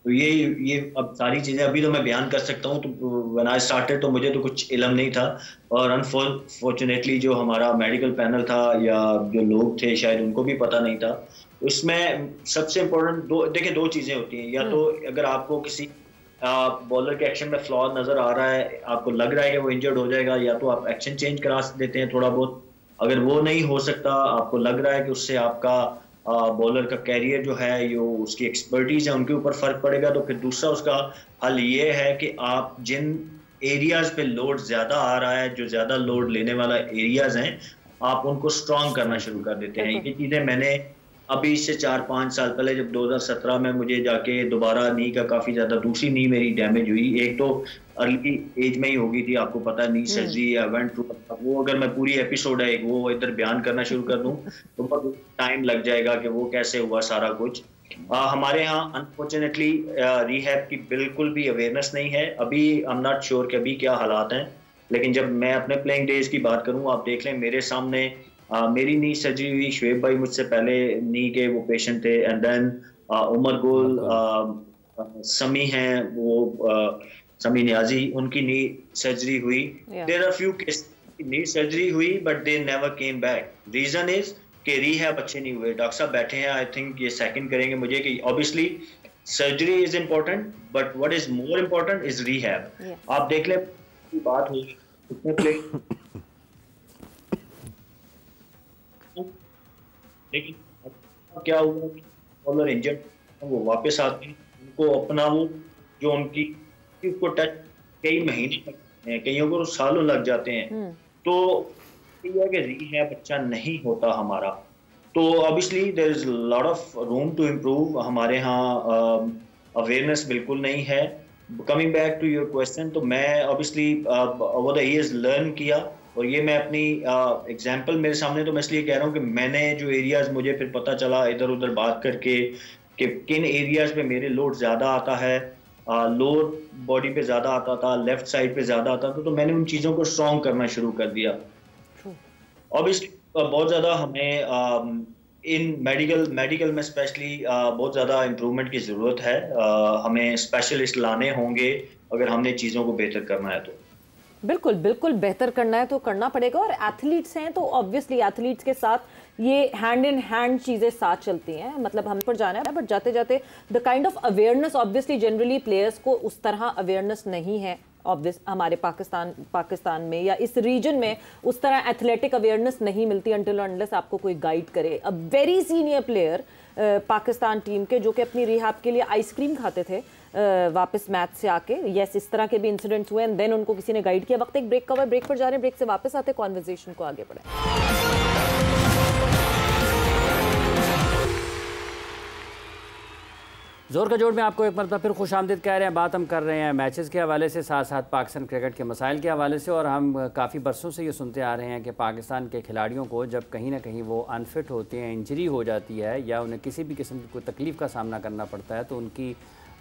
तो ये अब सारी चीज़ें अभी तो मैं बयान कर सकता हूँ। तो व्हेन आई स्टार्टेड तो मुझे तो कुछ इल्म नहीं था, और अनफॉर्चुनेटली जो हमारा मेडिकल पैनल था या जो लोग थे शायद उनको भी पता नहीं था। उसमें सबसे इम्पोर्टेंट दो चीज़ें होती हैं, या तो अगर आपको किसी बॉलर के एक्शन में फ्लॉ नज़र आ रहा है, आपको लग रहा है कि वो इंजर्ड हो जाएगा, या तो आप एक्शन चेंज करा देते हैं थोड़ा बहुत। अगर वो नहीं हो सकता, आपको लग रहा है कि उससे आपका बॉलर का कैरियर जो है, जो उसकी एक्सपर्टीज है उनके ऊपर फर्क पड़ेगा, तो फिर दूसरा उसका हल ये है कि आप जिन एरियाज पे लोड ज्यादा आ रहा है, जो ज्यादा लोड लेने वाला एरियाज हैं, आप उनको स्ट्रॉन्ग करना शुरू कर देते हैं। ये चीजें मैंने अभी इससे 4-5 साल पहले जब 2017 में मुझे जाके दोबारा नी का काफ़ी ज़्यादा, दूसरी नी मेरी डैमेज हुई, एक तो अर्ली एज में ही हो गई थी, आपको पता नी सर्जरी या वेंट थ्रू, वो अगर मैं पूरी एपिसोड है वो इधर बयान करना शुरू कर दूं तो बहुत टाइम लग जाएगा कि वो कैसे हुआ सारा कुछ। हमारे यहाँ अनफॉर्चुनेटली रिहैब की बिल्कुल भी अवेयरनेस नहीं है अभी। आई एम नॉट श्योर कि अभी क्या हालात हैं, लेकिन जब मैं अपने प्लेइंग डेज की बात करूँ, आप देख लें मेरे सामने मेरी नी सर्जरी हुई, शुएब भाई मुझसे पहले नी के वो पेशेंट थे, एंड देन उमर गोल, समी हैं वो, समी नियाजी, उनकी नी सर्जरी हुई। There are few case knee surgery हुई but they never came back. Reason is कि रीहैब अच्छे नहीं हुए। डॉक्टर साहब बैठे हैं, आई थिंक ये सेकंड करेंगे मुझे कि obviously surgery is important but what is more important is rehab. आप देख ले बात हुई कितने प्ले, लेकिन क्या हुआ, बॉलर इंजर्ड, वो वापस आते हैं, उनको अपना वो जो उनकी उसको टच कई महीने लगते हैं, कईयों को सालों लग जाते हैं। तो ये है कि रीहैब अच्छा नहीं होता हमारा। तो obviously there is lot of room to improve. हमारे यहाँ अवेयरनेस बिल्कुल नहीं है। Coming back to your question, तो मैं obviously over the years learn किया, और ये मैं अपनी एग्जांपल मेरे सामने, तो मैं इसलिए कह रहा हूँ कि मैंने जो एरियाज मुझे फिर पता चला इधर उधर बात करके कि किन एरियाज पे मेरे लोड ज़्यादा आता है, लोअर बॉडी पे ज़्यादा आता था, लेफ्ट साइड पे ज़्यादा आता था, तो मैंने उन चीज़ों को स्ट्रॉन्ग करना शुरू कर दिया। ऑब्वियसली बहुत ज़्यादा हमें इन मेडिकल में स्पेशली बहुत ज़्यादा इम्प्रूवमेंट की ज़रूरत है। हमें स्पेशलिस्ट लाने होंगे अगर हमने चीज़ों को बेहतर करना है तो। बिल्कुल बिल्कुल, बेहतर करना है तो करना पड़ेगा। और एथलीट्स हैं तो ऑब्वियसली एथलीट्स के साथ ये हैंड इन हैंड चीज़ें साथ चलती हैं। मतलब हम पर जाना है बट जाते जाते the kind of awareness, obviously generally players को उस तरह अवेयरनेस नहीं है ऑब्वियस हमारे पाकिस्तान में या इस रीजन में उस तरह एथलेटिक अवेयरनेस नहीं मिलती अनटिल अनलेस आपको कोई गाइड करे। A very senior player Pakistan team के जो कि अपनी रिहाब के लिए आइसक्रीम खाते थे वापस मैच से आके, यस इस तरह के भी इंसिडेंट्स हुए एंड देन उनको किसी ने गाइड किया। वक्त एक ब्रेक का हुआ, ब्रेक पर जा रहे हैं, ब्रेक से वापस आते कॉन्वर्सेशन को आगे बढ़ाएं। जोर का जोड़ में आपको एक मरतबा फिर खुशामदीद कह रहे हैं। बात हम कर रहे हैं मैचेस के हवाले से, साथ साथ पाकिस्तान क्रिकेट के मसाइल के हवाले से। और हम काफ़ी बरसों से ये सुनते आ रहे हैं कि पाकिस्तान के खिलाड़ियों को जब कहीं ना कहीं वो अनफिट होते हैं, इंजरी हो जाती है या उन्हें किसी भी किस्म की कोई तकलीफ़ का सामना करना पड़ता है, तो उनकी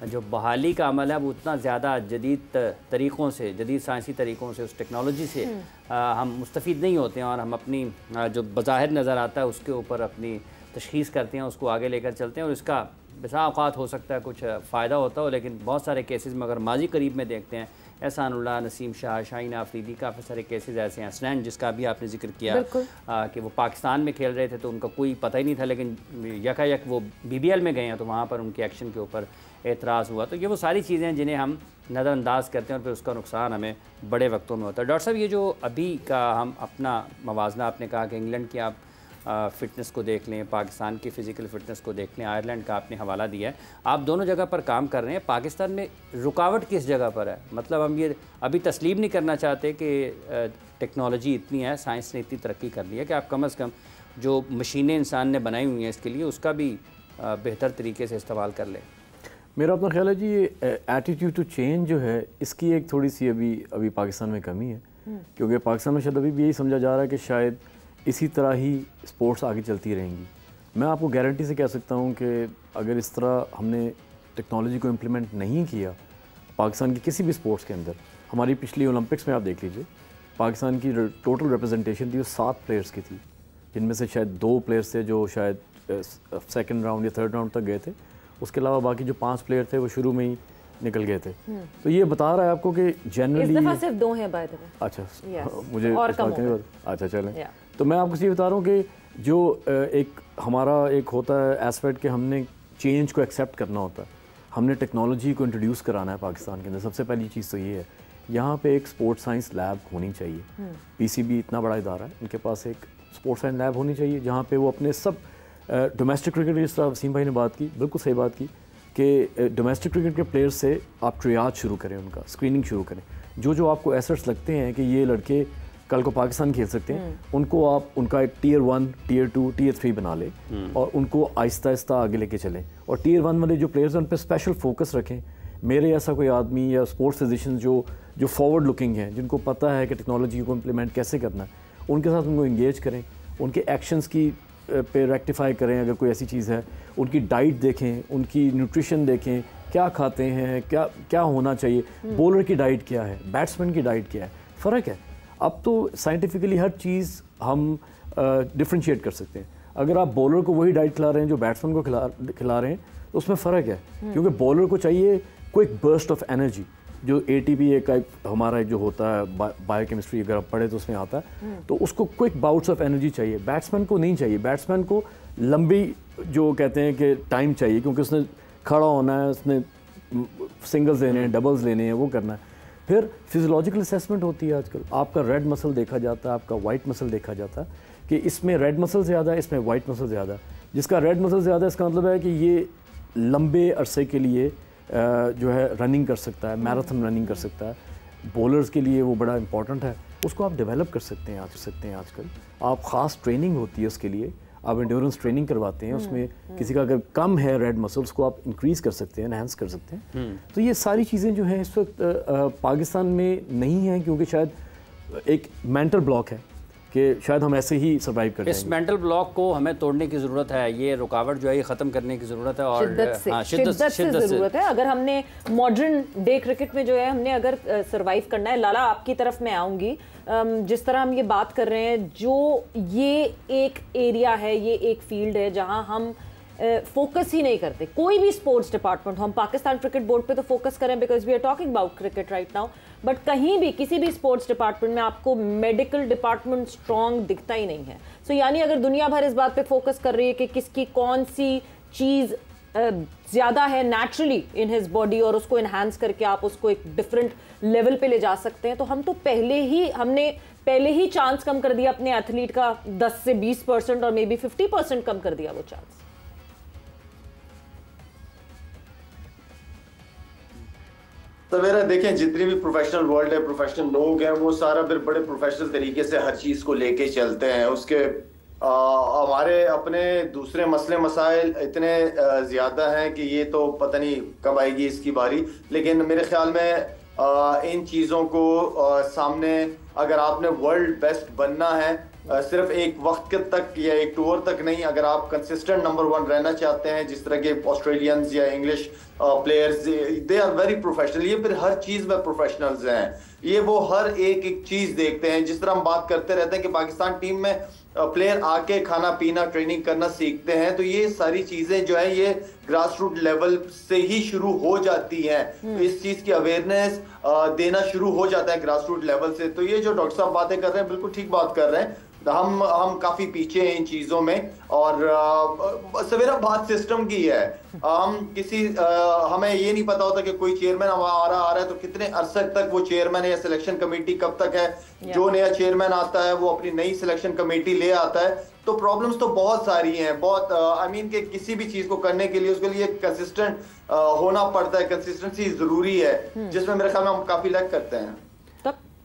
जो बहाली का अमल है वो उतना ज़्यादा जदीद तरीक़ों से, जदीद साइंसी तरीक़ों से, उस टेक्नोलॉजी से हम मुस्तफ़ीद नहीं होते हैं। और हम अपनी जो बज़ाहिर नज़र आता है उसके ऊपर अपनी तशख़ीस करते हैं, उसको आगे लेकर चलते हैं। और इसका बसा औक़ात हो सकता है कुछ फ़ायदा होता हो, लेकिन बहुत सारे केसेस में अगर माजी करीब में देखते हैं, एहसानुल्लाह, नसीम शाह, शाहीन आफरीदी, काफ़ी सारे केसेस ऐसे हैं। हसनैन जिसका भी आपने जिक्र किया कि वो पाकिस्तान में खेल रहे थे तो उनका कोई पता ही नहीं था, लेकिन यकायक वो BBL में गए हैं तो वहाँ पर उनके एक्शन के ऊपर एतराज़ हुआ। तो ये वो सारी चीज़ें हैं जिन्हें हम नज़रअंदाज करते हैं और फिर उसका नुकसान हमें बड़े वक्तों में होता है। डॉक्टर साहब, ये जो अभी का हम अपना मवाजना, आपने कहा कि इंग्लैंड की आप फ़िटनेस को देख लें, पाकिस्तान की फ़िज़िकल फ़िटनेस को देख लें, आयरलैंड का आपने हवाला दिया है, आप दोनों जगह पर काम कर रहे हैं। पाकिस्तान में रुकावट किस जगह पर है? मतलब हम ये अभी तस्लीम नहीं करना चाहते कि टेक्नोलॉजी इतनी है, साइंस ने इतनी तरक्की कर ली है कि आप कम अज़ कम जो मशीनें इंसान ने बनाई हुई हैं इसके लिए उसका भी बेहतर तरीके से इस्तेमाल कर लें। मेरा अपना ख्याल है जी, ये एटीट्यूड टू चेंज जो है इसकी एक थोड़ी सी अभी पाकिस्तान में कमी है, क्योंकि पाकिस्तान में शायद अभी भी यही समझा जा रहा है कि शायद इसी तरह ही स्पोर्ट्स आगे चलती रहेंगी। मैं आपको गारंटी से कह सकता हूँ कि अगर इस तरह हमने टेक्नोलॉजी को इम्प्लीमेंट नहीं किया पाकिस्तान की किसी भी स्पोर्ट्स के अंदर, हमारी पिछली ओलंपिक्स में आप देख लीजिए, पाकिस्तान की टोटल रिप्रेजेंटेशन थी वो 7 प्लेयर्स की थी, जिनमें से शायद 2 प्लेयर्स थे जो शायद सेकंड राउंड या थर्ड राउंड तक गए थे। उसके अलावा बाकी जो 5 प्लेयर थे वो शुरू में ही निकल गए थे। तो ये बता रहा है आपको कि जनरली इस दफा सिर्फ 2 हैं बाय द वे। अच्छा, मुझे और कम हो। अच्छा चलें। तो मैं आपको ये बता रहा हूँ कि जो एक हमारा एक होता है एस्पेक्ट कि हमने चेंज को एक्सेप्ट करना होता है, हमने टेक्नोलॉजी को इंट्रोड्यूस कराना है पाकिस्तान के अंदर। सबसे पहली चीज़ तो ये है, यहाँ पे एक स्पोर्ट्स साइंस लैब होनी चाहिए। PCB इतना बड़ा इदारा है, उनके पास एक स्पोर्ट्स साइंस लैब होनी चाहिए जहाँ पे वो अपने सब डोमेस्टिक क्रिकेट, जिस तरह वसीम भाई ने बात की, बिल्कुल सही बात की कि डोमेस्टिक क्रिकेट के प्लेयर्स से आप ट्रियाज शुरू करें, उनका स्क्रीनिंग शुरू करें। जो आपको एसेट्स लगते हैं कि ये लड़के कल को पाकिस्तान खेल सकते हैं, उनको आप उनका एक टियर 1, टियर 2, टियर 3 बना ले और उनको आहिस्ता आहिस्ता आगे लेके चलें। और टियर 1 वाले जो प्लेयर्स हैं उन पर स्पेशल फोकस रखें। मेरे ऐसा कोई आदमी या स्पोर्ट्स फिजिशियन जो फॉरवर्ड लुकिंग हैं, जिनको पता है कि टेक्नोलॉजी को इम्प्लीमेंट कैसे करना है, उनके साथ उनको इंगेज करें, उनके एक्शंस की पे रेक्टिफाई करें अगर कोई ऐसी चीज़ है, उनकी डाइट देखें, उनकी न्यूट्रिशन देखें, क्या खाते हैं, क्या क्या होना चाहिए, बॉलर की डाइट क्या है, बैट्समैन की डाइट क्या है, फ़र्क है। अब तो साइंटिफिकली हर चीज़ हम डिफ्रेंशिएट कर सकते हैं। अगर आप बॉलर को वही डाइट खिला रहे हैं जो बैट्समैन को खिला रहे हैं तो उसमें फ़र्क है, क्योंकि बॉलर को चाहिए क्विक बर्स्ट ऑफ एनर्जी, जो ATP एक हमारा जो होता है बायोकेमिस्ट्री अगर आप पढ़े तो उसमें आता है, तो उसको क्विक बाउट्स ऑफ एनर्जी चाहिए। बैट्समैन को नहीं चाहिए, बैट्समैन को लंबी जो कहते हैं कि टाइम चाहिए, क्योंकि उसने खड़ा होना है, उसने सिंगल्स लेने हैं, डबल्स लेने हैं, वो करना है। फिर फिजियोलॉजिकल असेसमेंट होती है आजकल, आपका रेड मसल देखा जाता है, आपका वाइट मसल देखा जाता है कि इसमें रेड मसल ज़्यादा है, इसमें वाइट मसल ज़्यादा है। जिसका रेड मसल ज़्यादा है इसका मतलब है कि ये लंबे अरसे के लिए जो है रनिंग कर सकता है, मैराथन रनिंग कर सकता है। बॉलर्स के लिए वो बड़ा इंपॉर्टेंट है, उसको आप डेवलप कर सकते हैं आजकल। आप ख़ास ट्रेनिंग होती है उसके लिए, आप एंड्योरेंस ट्रेनिंग करवाते हैं, उसमें किसी का अगर कम है रेड मसल्स को आप इंक्रीज़ कर सकते हैं, एनहांस कर सकते हैं। तो ये सारी चीज़ें जो हैं इस वक्त पाकिस्तान में नहीं हैं, क्योंकि शायद एक मेंटल ब्लॉक है कि शायद हम ऐसे ही सर्वाइव कर इस मेंटल ब्लॉक को हमें तोड़ने की ज़रूरत है, ये रुकावट जो है ये ख़त्म करने की ज़रूरत है और शिद्दत से ज़रूरत है। अगर हमने मॉडर्न डे क्रिकेट में जो है हमने अगर सर्वाइव करना है, लाला आपकी तरफ मैं आऊँगी, जिस तरह हम ये बात कर रहे हैं, जो ये एक एरिया है, ये एक फील्ड है जहाँ हम फोकस ही नहीं करते, कोई भी स्पोर्ट्स डिपार्टमेंट। हम पाकिस्तान क्रिकेट बोर्ड पे तो फोकस करें because we are talking about cricket right now, but कहीं भी किसी भी स्पोर्ट्स डिपार्टमेंट में आपको मेडिकल डिपार्टमेंट स्ट्रॉन्ग दिखता ही नहीं है। सो यानी अगर दुनिया भर इस बात पे फोकस कर रही है कि किसकी कौन सी चीज़ ज़्यादा है नेचुरली इन हिज बॉडी और उसको इन्हांस करके आप उसको एक डिफरेंट लेवल पे ले जा सकते हैं, तो हम तो हमने पहले ही चांस कम कर दिया अपने एथलीट का 10 से 20% और मे बी 50% कम कर दिया वो चांस। सवेरा देखें, जितनी भी प्रोफेशनल वर्ल्ड है, प्रोफेशनल लोग हैं, वो सारा फिर बड़े प्रोफेशनल तरीके से हर चीज़ को लेके चलते हैं। उसके हमारे अपने दूसरे मसले मसाइल इतने ज़्यादा हैं कि ये तो पता नहीं कब आएगी इसकी बारी। लेकिन मेरे ख्याल में इन चीज़ों को सामने, अगर आपने वर्ल्ड बेस्ट बनना है, सिर्फ एक वक्त तक या एक टूर तक नहीं, अगर आप कंसिस्टेंट नंबर 1 रहना चाहते हैं, जिस तरह के ऑस्ट्रेलियंस या English players, they are very professional. ये फिर हर चीज़ में प्रोफेशनल्स हैं, ये वो हर एक चीज़ देखते हैं। जिस तरह हम बात करते रहते हैं कि पाकिस्तान टीम में प्लेयर आके खाना पीना ट्रेनिंग करना सीखते हैं, तो ये सारी चीज़ें जो है ये ग्रास रूट लेवल से ही शुरू हो जाती हैं। तो इस चीज़ की अवेयरनेस देना शुरू हो जाता है ग्रास रूट लेवल से। तो ये जो डॉक्टर साहब बातें कर रहे हैं बिल्कुल ठीक बात कर रहे हैं। हम काफी पीछे हैं इन चीजों में। और सवेरा बात सिस्टम की है, हम हमें ये नहीं पता होता कि कोई चेयरमैन आ रहा है तो कितने अरसे तक वो चेयरमैन या सिलेक्शन कमेटी कब तक है, जो नया चेयरमैन आता है वो अपनी नई सिलेक्शन कमेटी ले आता है। तो प्रॉब्लम्स तो बहुत सारी हैं, बहुत आई मीन कि किसी भी चीज को करने के लिए उसके लिए कंसिस्टेंट होना पड़ता है, कंसिस्टेंसी जरूरी है, जिसमें मेरे ख्याल में हम काफी लैग करते हैं।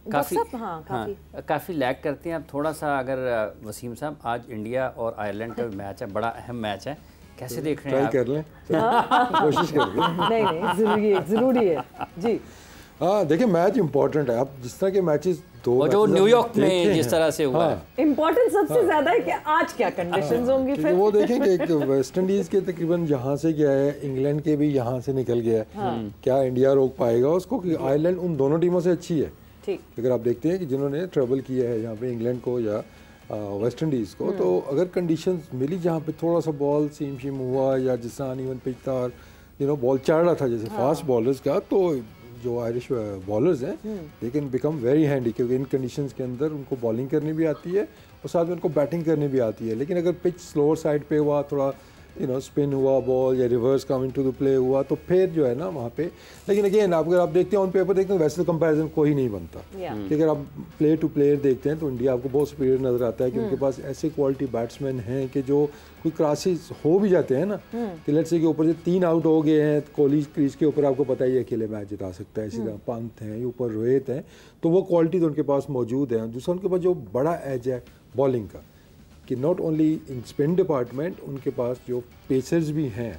काफ़ी लैग करते हैं। अब थोड़ा सा अगर वसीम साहब, आज इंडिया और आयरलैंड का मैच है, बड़ा अहम मैच है, कैसे देख रहे हैं? ट्राई कर लें, कोशिश कर लें। नहीं ज़रूरी है जी। हाँ देखिए, मैच इंपॉर्टेंट है। अब जिस तरह के मैचेस और जो न्यूयॉर्क में जिस तरह से हुआ है, इम्पोर्टेंट सबसे ज्यादा है कि आज क्या कंडीशंस होंगी। फिर वो देखें कि वेस्ट इंडीज के तकरीबन यहाँ से गया है, इंग्लैंड के भी यहाँ से निकल गया है, क्या इंडिया रोक पाएगा उसको? कि आयरलैंड उन दोनों टीमों से अच्छी है। अगर आप देखते हैं कि जिन्होंने ट्रेवल किया है यहाँ पे इंग्लैंड को या वेस्ट इंडीज़ को, तो अगर कंडीशंस मिली जहाँ पे थोड़ा सा बॉल सीम शीम हुआ या जिस तरह अनइवन पिच था और बॉल चढ़ रहा था जैसे फास्ट बॉलर्स का, तो जो आयरिश बॉलर्स हैं they can become very handy, क्योंकि इन कंडीशंस के अंदर उनको बॉलिंग करनी भी आती है और साथ में उनको बैटिंग करनी भी आती है। लेकिन अगर पिच स्लोअर साइड पे हुआ, थोड़ा स्पिन हुआ बॉल या reverse coming to the play हुआ, तो फिर जो है ना वहाँ पे, लेकिन अगेन अगर आप देखते हैं ऑन पेपर देखते हैं वैसे तो कंपैरिजन कोई नहीं बनता, कि अगर आप प्लेयर टू प्लेयर देखते हैं तो इंडिया आपको बहुत सुपीरियर नजर आता है कि उनके पास ऐसे क्वालिटी बैट्समैन हैं कि जो कोई क्रॉसेस हो भी जाते हैं ना, कि लेट्स से के ऊपर से 3 आउट हो गए हैं, कोहली क्रीज के ऊपर आपको पता ही है अकेले मैच जिता सकता है, इसी तरह पंत हैं, ऊपर रोहित हैं, तो वो क्वालिटी तो उनके पास मौजूद है। दूसरा उनके पास जो बड़ा एज है बॉलिंग का, कि not only in spin department, उनके पास जो पेसर्स भी हैं,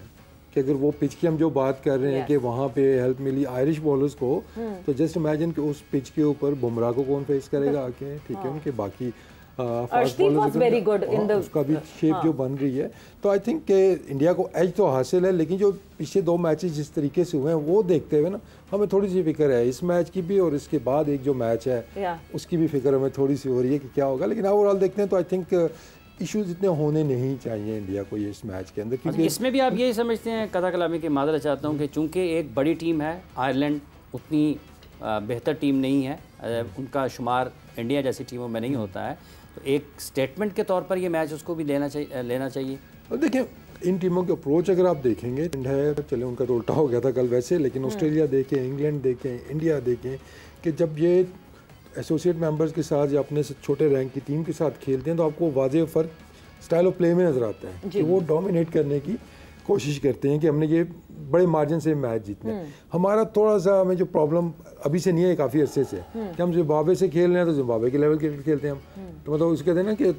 कि अगर वो पिच की हम जो बात कर रहे हैं कि वहाँ पे हेल्प मिली आयरिश बॉलर्स को, तो जस्ट इमेजिन कि उस पिच के ऊपर बुमराह को कौन फेस करेगा आके, ठीक है, उनके बाकी फास्ट बॉलर्स उसका भी शेप जो बन रही है। तो आई थिंक कि इंडिया को एज तो हासिल है, लेकिन जो पिछले 2 मैचेस जिस तरीके से हुए हैं वो देखते हुए ना हमें थोड़ी सी फिक्र है इस मैच की भी, और इसके बाद एक जो मैच है उसकी भी फिक्र हमें थोड़ी सी हो रही है कि क्या होगा। लेकिन ओवरऑल देखते हैं तो आई थिंक इश्यूज इतने होने नहीं चाहिए इंडिया को ये इस मैच के अंदर, क्योंकि इसमें भी आप यही समझते हैं, कथा कलामी की मादर चाहता हूँ कि चूँकि एक बड़ी टीम है, आयरलैंड उतनी बेहतर टीम नहीं है, उनका शुमार इंडिया जैसी टीमों में नहीं होता है, तो एक स्टेटमेंट के तौर पर ये मैच उसको भी लेना चाहिए। और देखिए इन टीमों के अप्रोच अगर आप देखेंगे है, चले उनका तो उल्टा हो गया था कल वैसे, लेकिन ऑस्ट्रेलिया देखें, इंग्लैंड देखें, इंडिया देखें, कि जब ये एसोसिएट मेंबर्स के साथ या अपने छोटे रैंक की टीम के साथ खेलते हैं तो आपको वाज़ेह फ़र्क स्टाइल ऑफ प्ले में नज़र आता है कि वो डोमिनेट करने की कोशिश करते हैं कि हमने ये बड़े मार्जिन से मैच जीतना है। हमारा थोड़ा सा हमें जो प्रॉब्लम अभी से नहीं है, काफ़ी अरसे से, कि हम जिम्बाब्वे से खेल रहे हैं तो जिम्बाब्वे के लेवल क्रिकेट खेलते हैं हम, तो मतलब उसके कहते हैं ना कि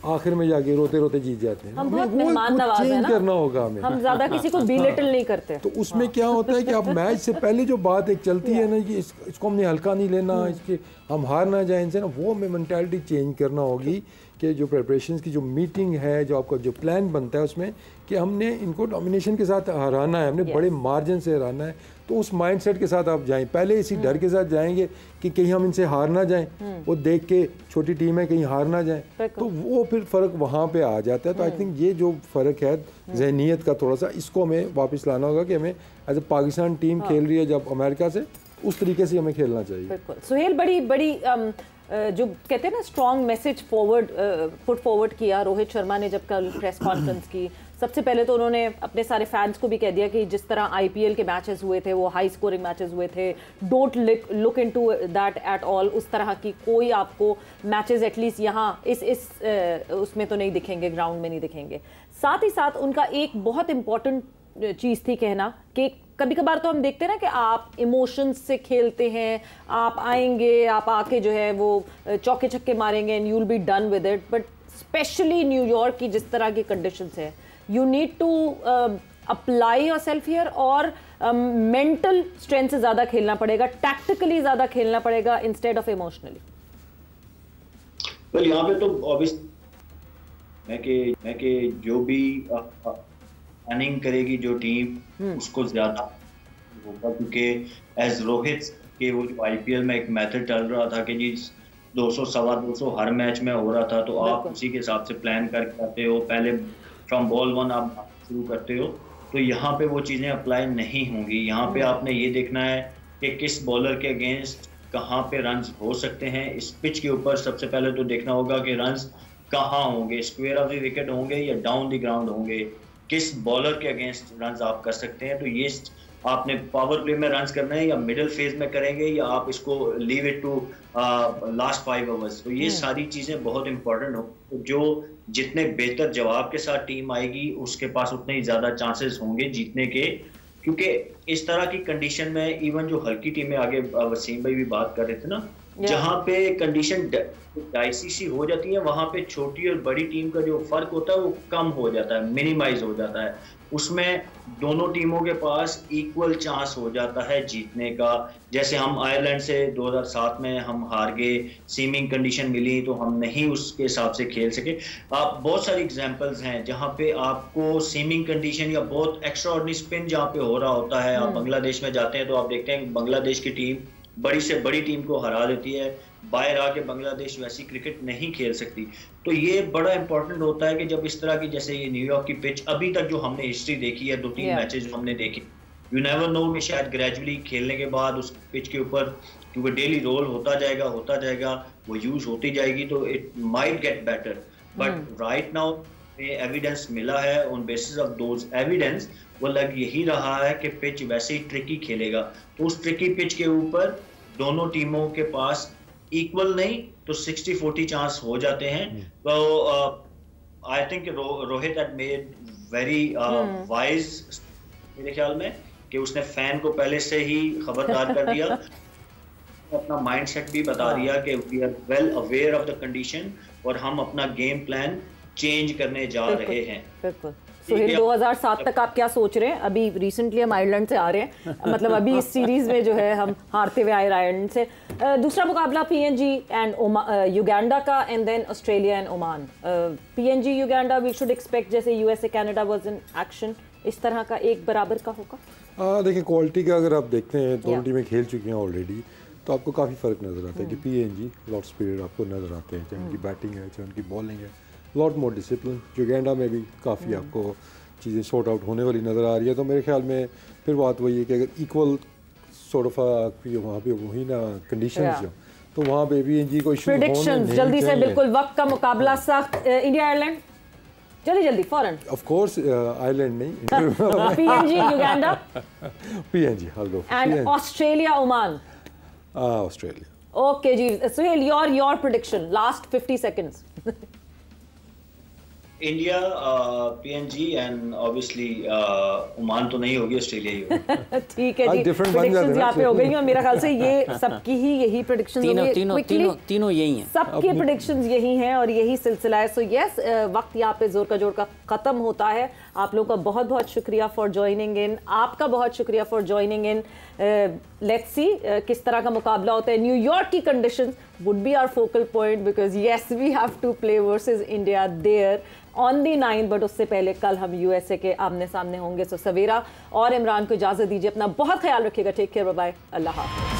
आखिर में जाके रोते रोते जीत जाते हैं। हम बहुत मेहमान नवाज हैं ना, करना होगा हमें, हम ज्यादा किसी को बिलिटल नहीं करते। तो उसमें क्या होता है कि आप मैच से पहले जो बात एक चलती है ना कि इसको हमने हल्का नहीं लेना, इसके हम हार ना जाए इनसे ना, वो हमें मेंटालिटी चेंज करना होगी कि जो प्रिपरेशंस की जो मीटिंग है, जो आपका जो प्लान बनता है उसमें कि हमने इनको डोमिनेशन के साथ हराना है, हमने बड़े मार्जिन से हराना है, तो उस माइंडसेट के साथ आप जाएं। पहले इसी डर के साथ जाएंगे कि कहीं हम इनसे हार ना जाएं, वो देख के छोटी टीम है कहीं हार ना जाए, तो वो फिर फ़र्क वहाँ पे आ जाता है। तो आई थिंक ये जो फ़र्क है ज़हनीत का, थोड़ा सा इसको हमें वापस लाना होगा कि हमें एज ए पाकिस्तान टीम खेल रही है जब अमेरिका से, उस तरीके से हमें खेलना चाहिए। बिल्कुल। सुहेल, बड़ी जो कहते हैं ना स्ट्रॉन्ग मैसेज पुट फॉरवर्ड किया रोहित शर्मा ने जब कल प्रेस कॉन्फ्रेंस की। सबसे पहले तो उन्होंने अपने सारे फैंस को भी कह दिया कि जिस तरह आईपीएल के मैचेस हुए थे वो हाई स्कोरिंग मैचेस हुए थे, don't look into that at all. उस तरह की कोई आपको मैचेस एटलीस्ट यहाँ इस उसमें तो नहीं दिखेंगे, ग्राउंड में नहीं दिखेंगे। साथ ही साथ उनका एक बहुत इंपॉर्टेंट चीज़ थी कहना कि कभी कभार तो हम देखते हैं ना कि आप इमोशंस से खेलते हैं, आप आएंगे, आप आके जो है वो चौके छक्के मारेंगे and you will be done with it, but specially New York की जिस तरह की कंडीशंस है, you need to apply yourself here, और मेंटल स्ट्रेंथ से ज़्यादा खेलना पड़ेगा, टैक्टिकली ज़्यादा खेलना पड़ेगा इंस्टेड ऑफ इमोशनली। वेल, यहाँ पे तो ऑब्वियसली मैं कि जो भी प्लानिंग करेगी जो टीम उसको ज्यादा होगा, क्योंकि एज रोहित के वो जो आईपीएल में एक मेथड चल रहा था कि जी 200 सवा 200 हर मैच में हो रहा था, तो आप उसी के हिसाब से प्लान करके आते हो, पहले फ्रॉम बॉल 1 आप शुरू करते हो, तो यहाँ पे वो चीज़ें अप्लाई नहीं होंगी। यहाँ पे आपने ये देखना है कि किस बॉलर के अगेंस्ट कहाँ पे रन्स हो सकते हैं। इस पिच के ऊपर सबसे पहले तो देखना होगा कि रन्स कहाँ होंगे, स्क्वायर ऑफ द विकेट होंगे या डाउन द ग्राउंड होंगे, किस बॉलर के अगेंस्ट रन्स आप कर सकते हैं। तो ये आपने पावर प्ले में रन्स करना है या मिडिल फेज में करेंगे, या आप इसको leave it to last 5 overs. तो ये सारी चीज़ें बहुत इंपॉर्टेंट हो, तो जो जितने बेहतर जवाब के साथ टीम आएगी उसके पास उतने ही ज़्यादा चांसेस होंगे जीतने के, क्योंकि इस तरह की कंडीशन में इवन जो हल्की टीमें, आगे वसीम भाई भी बात कर रहे थे ना, जहाँ पे कंडीशन डाइसी सी हो जाती है, वहाँ पे छोटी और बड़ी टीम का जो फर्क होता है वो कम हो जाता है, मिनिमाइज हो जाता है। उसमें दोनों टीमों के पास इक्वल चांस हो जाता है जीतने का। जैसे हम आयरलैंड से 2007 में हम हार गए, सीमिंग कंडीशन मिली तो हम नहीं उसके हिसाब से खेल सके। आप बहुत सारी एग्जांपल्स हैं जहाँ पे आपको सीमिंग कंडीशन या बहुत एक्स्ट्राऑर्डिनरी स्पिन जहाँ पे हो रहा होता है। आप बांग्लादेश में जाते हैं तो आप देखते हैं बांग्लादेश की टीम बड़ी से बड़ी टीम को हरा देती है, बाहर आके बांग्लादेश वैसी क्रिकेट नहीं खेल सकती। तो ये बड़ा इंपॉर्टेंट होता है कि जब इस तरह की, जैसे ये न्यूयॉर्क की पिच अभी तक जो हमने हिस्ट्री देखी है, 2-3 मैचेस जो हमने देखे, यू नेवर नो कि शायद ग्रेजुअली खेलने के बाद उस पिच के ऊपर, क्योंकि डेली रोल होता जाएगा, वो यूज होती जाएगी, तो it might get better. But right now evidence मिला है, on basis of those evidence वो लग यही रहा है कि पिच वैसे ही ट्रिकी खेलेगा। तो उस ट्रिकी पिच के ऊपर दोनों टीमों के पास इक्वल नहीं तो 60-40 चांस हो जाते हैं। तो I think Rohit had made very wise मेरे ख्याल में कि उसने फैन को पहले से ही खबरदार कर दिया, अपना माइंडसेट भी बता दिया कि we are well aware of the condition और हम अपना गेम प्लान चेंज करने जा रहे हैं। बिल्कुल। सुहेल, 2007 तक आप क्या सोच रहे हैं? अभी रिसेंटली हम आयरलैंड से आ रहे हैं, मतलब अभी इस सीरीज में जो है हम हारते हुए आए आयरलैंड से। दूसरा मुकाबला पीएनजी एंड युगांडा का, and then Australia and Oman. PNG Uganda we should expect जैसे USA Canada was in action, इस तरह का एक बराबर का होगा? देखिए क्वालिटी का अगर आप देखते हैं, दोनों टीमें खेल चुकी हैं ऑलरेडी, तो आपको काफ़ी फ़र्क नज़र आता है कि पीएनजी लॉट स्पीड आपको नज़र आते हैं, चाहे उनकी बैटिंग है चाहे उनकी बॉलिंग है, लॉट मोर डिसिप्लिन। युगांडा में भी काफ़ी आपको चीज़ें सॉर्ट आउट होने वाली नज़र आ रही है। तो मेरे ख्याल में फिर बात वही है कि अगर इक्वल सॉर्ट ऑफ वहाँ पे वही ना कंडीशंस जो, तो वहाँ पे पीएनजी को इशू प्रेडिक्शंस जल्दी से, बिल्कुल वक्त का मुकाबला सख्त। इंडिया आयरलैंड जल्दी फौरन। ऑफ कोर्स आयरलैंड नहीं, PNG Uganda, PNG I'll go for and PNG. Australia Oman. Australia. Okay जी Suhail, your prediction, last 50 seconds. India, PNG and obviously Oman तो नहीं होगी, ऑस्ट्रेलिया ही होगी। ठीक है जी, प्रेडिक्शंस यहाँ पे हो गई हैं। मेरा ख्याल से ये सबकी ही यही प्रेडिक्शंस होंगी, तीनों यही हैं, सबकी प्रेडिक्शंस यही हैं और यही सिलसिला है। सो यस, वक्त यहाँ पे जोर का जोर का खत्म होता है। आप लोगों का बहुत बहुत शुक्रिया फॉर ज्वाइनिंग इन, आपका बहुत शुक्रिया for joining in. Let's see किस तरह का मुकाबला होता है। न्यूयॉर्क की conditions would be our focal point because yes we have to play versus India there on the 9, but उससे पहले कल हम यूएसए के आमने सामने होंगे। सो सवेरा और इमरान को इजाजत दीजिए, अपना बहुत ख्याल रखिएगा। टेक केयर, बाय बाय, अल्लाह हाफ़िज़।